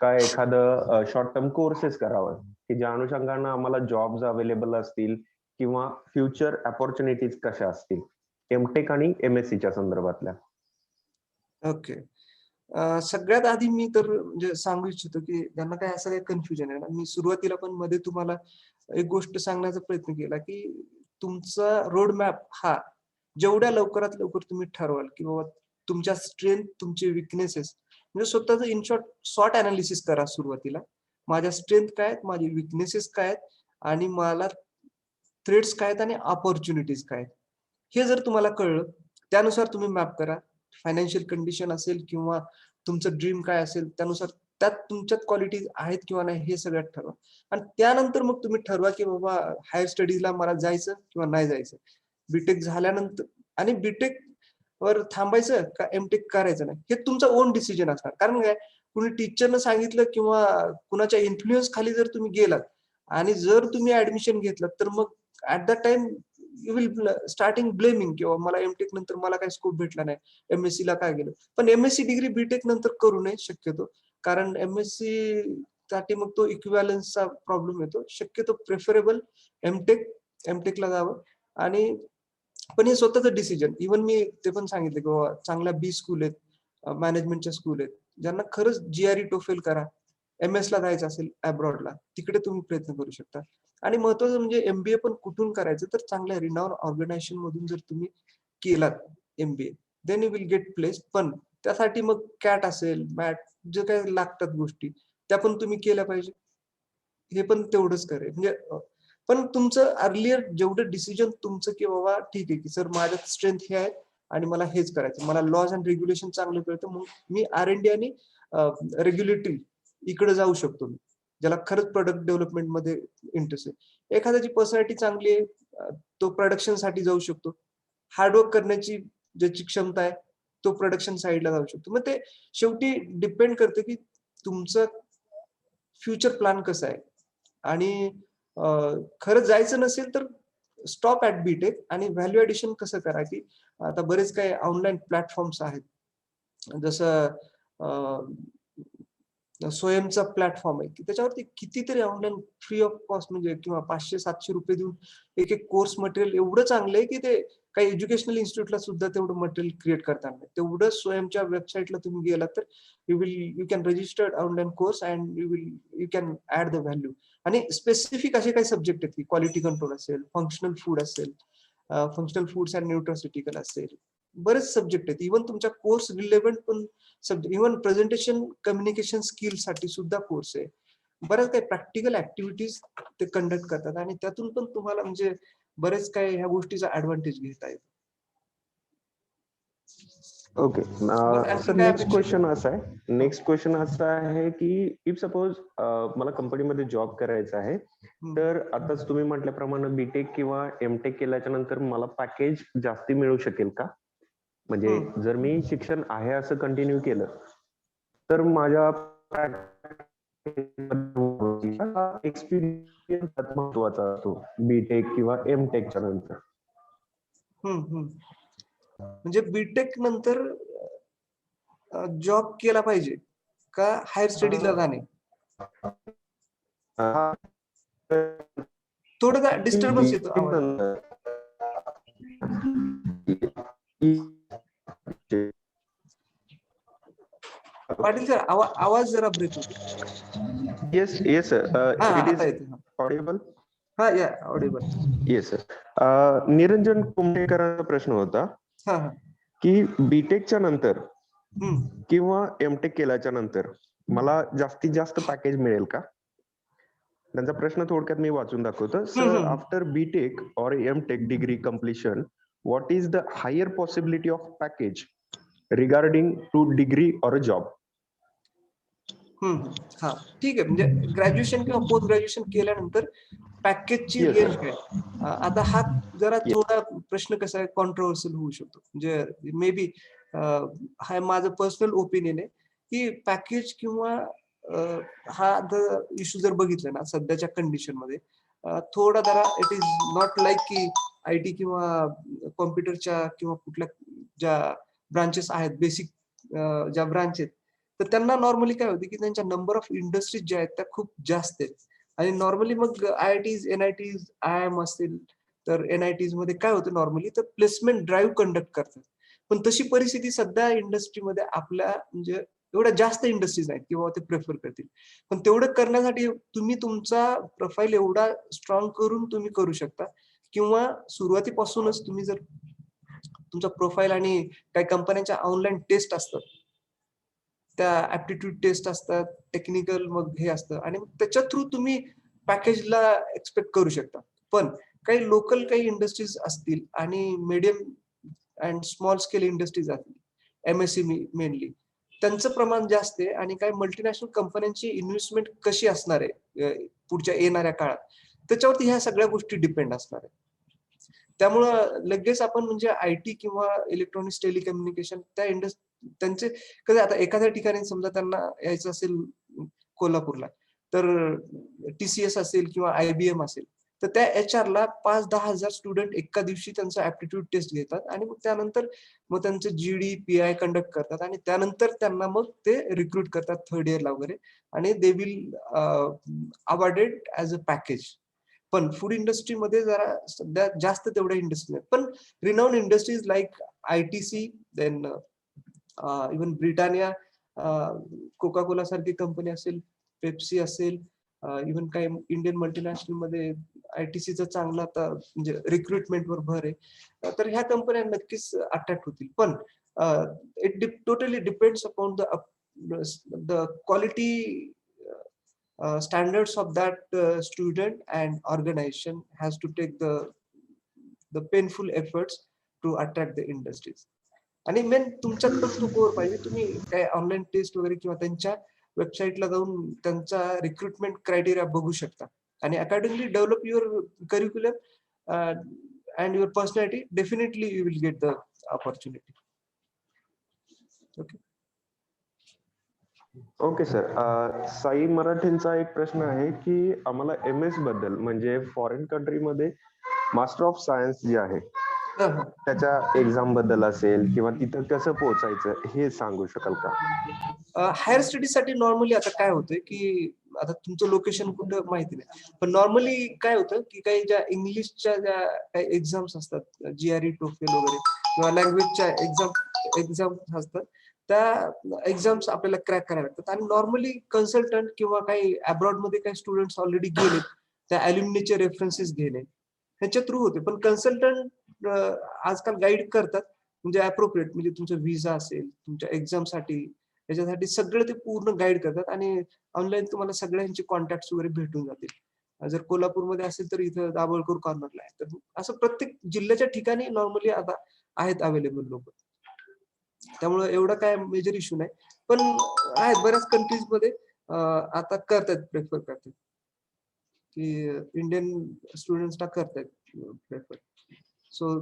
का एखादं शॉर्ट टर्म कोर्सेस करावं, की ज्या अनुषंगानं आम्हाला जॉब्स अवेलेबल असतील किंवा फ्युचर अपॉर्च्युनिटीज कशा असतील? एम-टेक आणि MScच्या संदर्भातल्या. ओके. सगळ्यात आधी मी तर म्हणजे सांगू इच्छितो, की त्यांना काही असं काही कन्फ्युजन आहे ना, मी सुरुवातीला पण मध्ये तुम्हाला एक गोष्ट सांगण्याचा प्रयत्न केला, की तुमचा रोड मॅप हा जेवढ्या लवकरात लवकर तुम्ही ठरवाल, की बाबा तुमच्या स्ट्रेंथ, तुमचे वीकनेसेस म्हणजे स्वतःचं इन शॉर्ट स्वॉट एनालिसिस करा सुरुवातीला माझ्या स्ट्रेंथ काय आहेत, माझे विकनेसेस काय आहेत आणि मला थ्रेट्स काय आहेत आणि अपॉर्च्युनिटीज काय आहेत. हे जर तुम्हाला कळलं, त्यानुसार तुम्ही मॅप करा. फायनान्शियल कंडिशन असेल किंवा तुमचं ड्रीम काय असेल, त्यानुसार त्यात तुमच्यात क्वालिटीज आहेत किंवा नाही हे सगळ्यात ठरवा. आणि त्यानंतर मग तुम्ही ठरवा, की बाबा हायर स्टडीजला मला जायचं किंवा नाही जायचं. बीटेक झाल्यानंतर आणि बीटेक वर थांबायचं का एमटेक करायचं नाही, हे तुमचा ओन डिसिजन असणार. कारण काय, कुणी टीचरनं सांगितलं किंवा कुणाच्या इन्फ्लुएन्स खाली जर तुम्ही गेलात आणि जर तुम्ही ऍडमिशन घेतलं, तर मग at that time you will starting blaming, किंवा मला एमटेक नंतर मला काही स्कोप भेटला नाही, एमएससी ला काय गेलं. पण एमएससी डिग्री बीटेक नंतर करू नये शक्यतो, कारण एमएससी साठी मग तो इक्विव्हॅलन्सचा प्रॉब्लेम येतो. शक्यतो प्रेफरेबल एमटेकला जावं. आणि पण हे स्वतःचं डिसिजन. इव्हन मी ते पण सांगितलं, की बाबा चांगल्या बी स्कूल आहेत, मॅनेजमेंटच्या स्कूल आहेत, ज्यांना खरंच जीआरई टोफेल करा. एमएस ला जायचं असेल अब्रॉडला, तिकडे तुम्ही प्रयत्न करू शकता. आणि महत्वाचं म्हणजे एमबीए पण कुठून करायचं, तर चांगल्या रिनाउन ऑर्गनायझेशन मधून जर तुम्ही केलात MBA, then you will get place. पण त्यासाठी मग कॅट असेल, मॅट, जे काही लागतात गोष्टी, त्या पण तुम्ही केल्या पाहिजे. हे पण तेवढंच करेल म्हणजे पण तुमचं अर्लियर जेवढं डिसिजन तुमचं, की बाबा ठीक आहे, की सर माझ्यात स्ट्रेंथ हे आहे आणि मला हेच करायचं, मला लॉज अँड रेग्युलेशन चांगलं कळतं, मग मी R&D आणि रेग्युलेटरी इकडे जाऊ शकतो. मी ज्याला खरंच प्रोडक्ट डेव्हलपमेंट मध्ये इंटरेस्ट आहे. एखाद्याची पर्सनॅलिटी चांगली आहे, तो प्रोडक्शन साठी जाऊ शकतो. हार्डवर्क करण्याची ज्याची क्षमता आहे, तो प्रोडक्शन साईडला जाऊ शकतो. मग ते शेवटी डिपेंड करतं, की तुमचं फ्युचर प्लॅन कसं आहे. आणि खरं जायचं नसेल तर स्टॉप ऍट बीटेक आणि व्हॅल्यू ऍडिशन कसं करा, की आता बरेच काही ऑनलाईन प्लॅटफॉर्म्स आहेत. जसं स्वयंचा प्लॅटफॉर्म आहे, की त्याच्यावरती कितीतरी ऑनलाईन फ्री ऑफ कॉस्ट म्हणजे किंवा 500-700 रुपये देऊन एक एक कोर्स मटेरियल एवढं चांगलं आहे, की ते काही एज्युकेशनल इन्स्टिट्यूटला सुद्धा तेवढं मटेरियल क्रिएट करता नाही. तेवढं स्वयंच्या वेबसाईटला तुम्ही गेलात तर you can register online course and you can add the value. आणि स्पेसिफिक असे काही सब्जेक्ट आहेत, की क्वालिटी कंट्रोल असेल, फंक्शनल फूड असेल, फंक्शनल फूड्स अँड न्यूट्रास्युटिकल असेल, बरेच सब्जेक्ट आहेत. इव्हन तुमच्या कोर्स रिलेव्हंट पण subject, even presentation communication skill साठी सुद्धा कोर्स आहे. बऱ्याच काही प्रॅक्टिकल ऍक्टिव्हिटीज ते कंडक्ट करतात आणि त्यातून पण तुम्हाला म्हणजे बरेच काही ह्या गोष्टीचा ऍडव्हान्टेज घेता येतो. ओके. आणखी सर काय नेक्स्ट अपेक्षा आहे? क्वेश्चन असा आहे, नेक्स्ट क्वेश्चन असा आहे की इफ सपोज मला कंपनीमध्ये जॉब करायचा आहे, तर आताच तुम्ही म्हटल्याप्रमाणे बीटेक किंवा एमटेक केल्याच्या नंतर मला पॅकेज जास्ती मिळू शकेल का? म्हणजे जर मी शिक्षण आहे असं कंटिन्यू केलं तर माझ्या एक्सपिरियन्स महत्वाचा असतो बीटेक किंवा एमटेकच्या नंतर. म्हणजे बीटेक नंतर जॉब केला पाहिजे का हायर स्टडीजला जाणे? थोडं डिस्टर्बन्स येतो आवाज. पाटील सर, आवाज जरा ब्रेक होतो. येस येस सर, हा, इट आता इज येतो. ऑडिबल. हा, या ऑडिबल. Yes sir. निरंजन कुंभेकरांचा प्रश्न होता हा की बीटेकच्या नंतर हम्म किंवा एमटेक केल्याच्या नंतर मला जास्तीत जास्त पॅकेज मिळेल का? त्यांचा प्रश्न थोडक्यात मी वाचून दाखवतो. सर, आफ्टर बीटेक और MTech degree completion, what is the higher possibility of package regarding to degree और अ जॉब? हा, ठीक आहे. म्हणजे ग्रॅज्युएशन किंवा पोस्ट ग्रॅज्युएशन केल्यानंतर पॅकेजची Yes, रेंज sir. काय? आता हा जरा Yes. थोडा प्रश्न कसा आहे, कॉन्ट्रोवर्शियल होऊ शकतो. म्हणजे मे बी हा माझं पर्सनल ओपिनियन आहे, की पॅकेज किंवा हा इश्यू जर बघितला ना सध्याच्या कंडिशन मध्ये, थोडा जरा इट इज नॉट लाईक की आयटी किंवा कॉम्प्युटरच्या किंवा कुठल्या ज्या ब्रांचेस आहेत, बेसिक ज्या ब्रांच आहेत, तर त्यांना नॉर्मली काय होते, की त्यांच्या नंबर ऑफ इंडस्ट्रीज ज्या आहेत त्या खूप जास्त आहेत. आणि नॉर्मली मग IITs, NITs, IIM असतील, तर NITs मध्ये काय होतं नॉर्मली, तर प्लेसमेंट ड्राईव्ह कंडक्ट करतात. पण तशी परिस्थिती सध्या इंडस्ट्रीमध्ये आपल्या म्हणजे एवढ्या जास्त इंडस्ट्रीज आहेत किंवा ते प्रेफर करतील. पण तेवढं करण्यासाठी तुम्ही तुमचा प्रोफाईल एवढा स्ट्रॉंग करून तुम्ही करू शकता, किंवा सुरुवातीपासूनच तुम्ही जर तुमचा प्रोफाईल आणि काही कंपन्यांच्या ऑनलाईन टेस्ट असतात, त्या ऍप्टिट्यूड टेस्ट असतात, टेक्निकल मग हे असतं आणि मग त्याच्या थ्रू तुम्ही पॅकेजला एक्सपेक्ट करू शकता. पण काही लोकल काही इंडस्ट्रीज असतील आणि medium and small scale industries असतील, MSME मेनली, त्यांचं प्रमाण जास्त आहे आणि काही मल्टीनॅशनल कंपन्यांची इन्व्हेस्टमेंट कशी असणार आहे पुढच्या येणाऱ्या काळात, त्याच्यावरती ह्या सगळ्या गोष्टी डिपेंड असणार आहे. त्यामुळं लगेच आपण म्हणजे आयटी किंवा इलेक्ट्रॉनिक्स टेलिकम्युनिकेशन त्यांचे कसं आता एखाद्या ठिकाणी समजा त्यांना यायचं असेल कोल्हापूरला, तर TCS असेल किंवा IBM असेल, तर त्या HR ला 5-10 हजार स्टुडंट एका दिवशी त्यांचा ऍप्टिट्यूड टेस्ट घेतात आणि मग त्यानंतर मग त्यांचं GD, PI कंडक्ट करतात आणि त्यानंतर त्यांना मग ते रिक्रूट करतात थर्ड इयरला वगैरे आणि they will awarded as a package. पण फूड इंडस्ट्रीमध्ये जरा सध्या जास्त तेवढ्या इंडस्ट्री आहेत. पण renowned industries like ITC, then even Britannia, Coca Cola सारखी कंपनी असेल, पेप्सी असेल, इव्हन काही इंडियन मल्टीनॅशनल मध्ये ITCचा चांगला आता म्हणजे रिक्रुटमेंटवर भर आहे. तर ह्या कंपन्या नक्कीच अट्रॅक्ट होतील. पण it totally depends upon the quality standards of that student, and organization has to take the painful efforts to attract the industries. आणि मेन तुमच्यात पण तो कोर पाहिजे. तुम्ही काय ऑनलाईन टेस्ट वगैरे किंवा त्यांच्या वेबसाईटला जाऊन त्यांचा रिक्रुटमेंट क्रायटेरिया बघू शकता आणि accordingly develop your curriculum and your personality. Definitely you will get the opportunity. Okay. Okay sir. Sai मराठेंचा एक प्रश्न आहे की आम्हाला MS बद्दल म्हणजे फॉरेन कंट्रीमध्ये मास्टर ऑफ सायन्स जे आहे त्याच्या एक्झाम बद्दल असेल किंवा तिथं कसं पोहोचायचं हे सांगू शकाल का? हायर स्टडीजसाठी नॉर्मली आता काय होतंय की आता तुमचं लोकेशन कुठं माहिती नाही, पण नॉर्मली काय होतं की काही ज्या इंग्लिशच्या ज्या काही एक्झाम्स असतात, GRE, TOEFL वगैरे किंवा लँग्वेजच्या एक्झाम्स असतात, त्या एक्झाम्स आपल्याला क्रॅक करायला लागतात आणि नॉर्मली कन्सल्टंट किंवा काही अब्रॉड मध्ये काही स्टुडंट्स ऑलरेडी गेले, त्या अल्युमिनीचे रेफरन्सेस घेणे ह्याच्या थ्रू होते. पण कन्सल्टंट आजकाल गाईड करतात म्हणजे अप्रोप्रिएट, म्हणजे तुमचा व्हिसा असेल, तुमच्या एक्झामसाठी, याच्यासाठी सगळं ते पूर्ण गाईड करतात आणि ऑनलाईन तुम्हाला सगळ्यांचे कॉन्टॅक्ट वगैरे भेटून जातील. जर कोल्हापूरमध्ये असेल तर इथं दाभोळकर कॉर्नरला आहे. तर असं प्रत्येक जिल्ह्याच्या ठिकाणी नॉर्मली आता आहेत अवेलेबल लोक. त्यामुळे एवढा काय मेजर इश्यू नाही. पण आहेत बऱ्याच कंट्रीज मध्ये आता करतात, प्रेफर करतात की इंडियन स्टुडंट्सला करतात प्रेफर. सो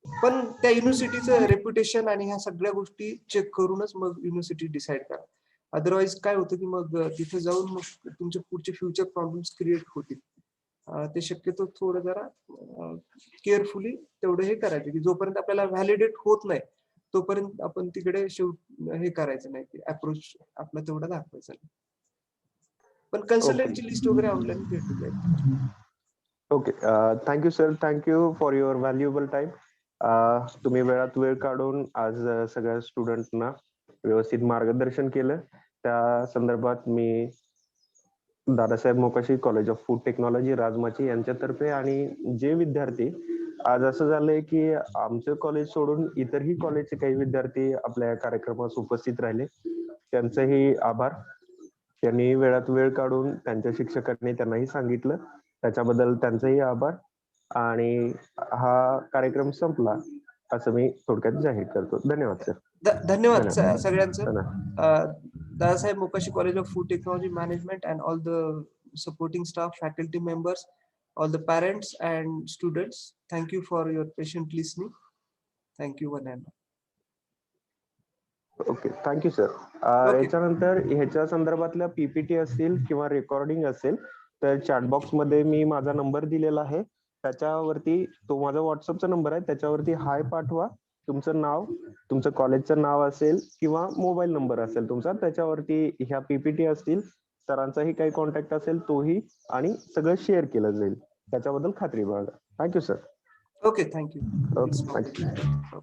पण त्या युनिव्हर्सिटीचं रेप्युटेशन आणि ह्या सगळ्या गोष्टी चेक करूनच मग युनिव्हर्सिटी डिसाईड करा. अदरवाईज काय होतं की मग तिथे जाऊन मग तुमचे पुढचे फ्युचर प्रॉब्लेम्स क्रिएट होतील. ते शक्यतो थोडं जरा केअरफुली तेवढं हे करायचं की जोपर्यंत आपल्याला व्हॅलिडेट होत नाही तोपर्यंत आपण तिकडे हे करायचं नाही, की अप्रोच आपला तेवढा दाखवायचा नाही. पण कन्सल्टंटची लिस्ट वगैरे ऑनलाईन भेटून जाईल. Okay. Thank you sir. Thank you for your valuable time. तुम्ही वेळात वेळ काढून आज सगळ्या स्टुडंटना व्यवस्थित मार्गदर्शन केलं. त्या संदर्भात मी Dadasaheb Mokashi college of food technology Rajmachi यांच्यातर्फे आणि जे विद्यार्थी आज असं झालंय की आमचं कॉलेज सोडून इतरही कॉलेजचे काही विद्यार्थी आपल्या कार्यक्रमास उपस्थित राहिले, त्यांचंही आभार. त्यांनी वेळात वेळ काढून त्यांच्या शिक्षकांनी त्यांनाही सांगितलं, त्याच्याबद्दल त्यांचंही आभार. आणि हा कार्यक्रम संपला असं मी थोडक्यात जाहीर करतो. धन्यवाद सर. धन्यवाद सगळ्यांचं. Dadasaheb Mokashi college of food technology management and all the supporting staff, faculty members, all the parents and students, thank you for your patient listening. Thank you one and all. Okay. Thank you sir. याच्यानंतर ह्याच्या संदर्भातल्या PPT असतील किंवा recording असेल तर chat box मध्ये मी माझा number दिलेला आहे, त्याच्यावरती तो माझा व्हॉट्सअपचा नंबर आहे, त्याच्यावरती हाय पाठवा. तुमचं नाव, तुमचं कॉलेजचं नाव असेल किंवा मोबाईल नंबर असेल तुमचा, त्याच्यावरती ह्या PPT असतील, सरांचाही काही कॉन्टॅक्ट असेल तोही, आणि सगळं शेअर केलं जाईल. त्याच्याबद्दल खात्री बाळगा. Thank you sir. Okay, thank you. Okay, thank you.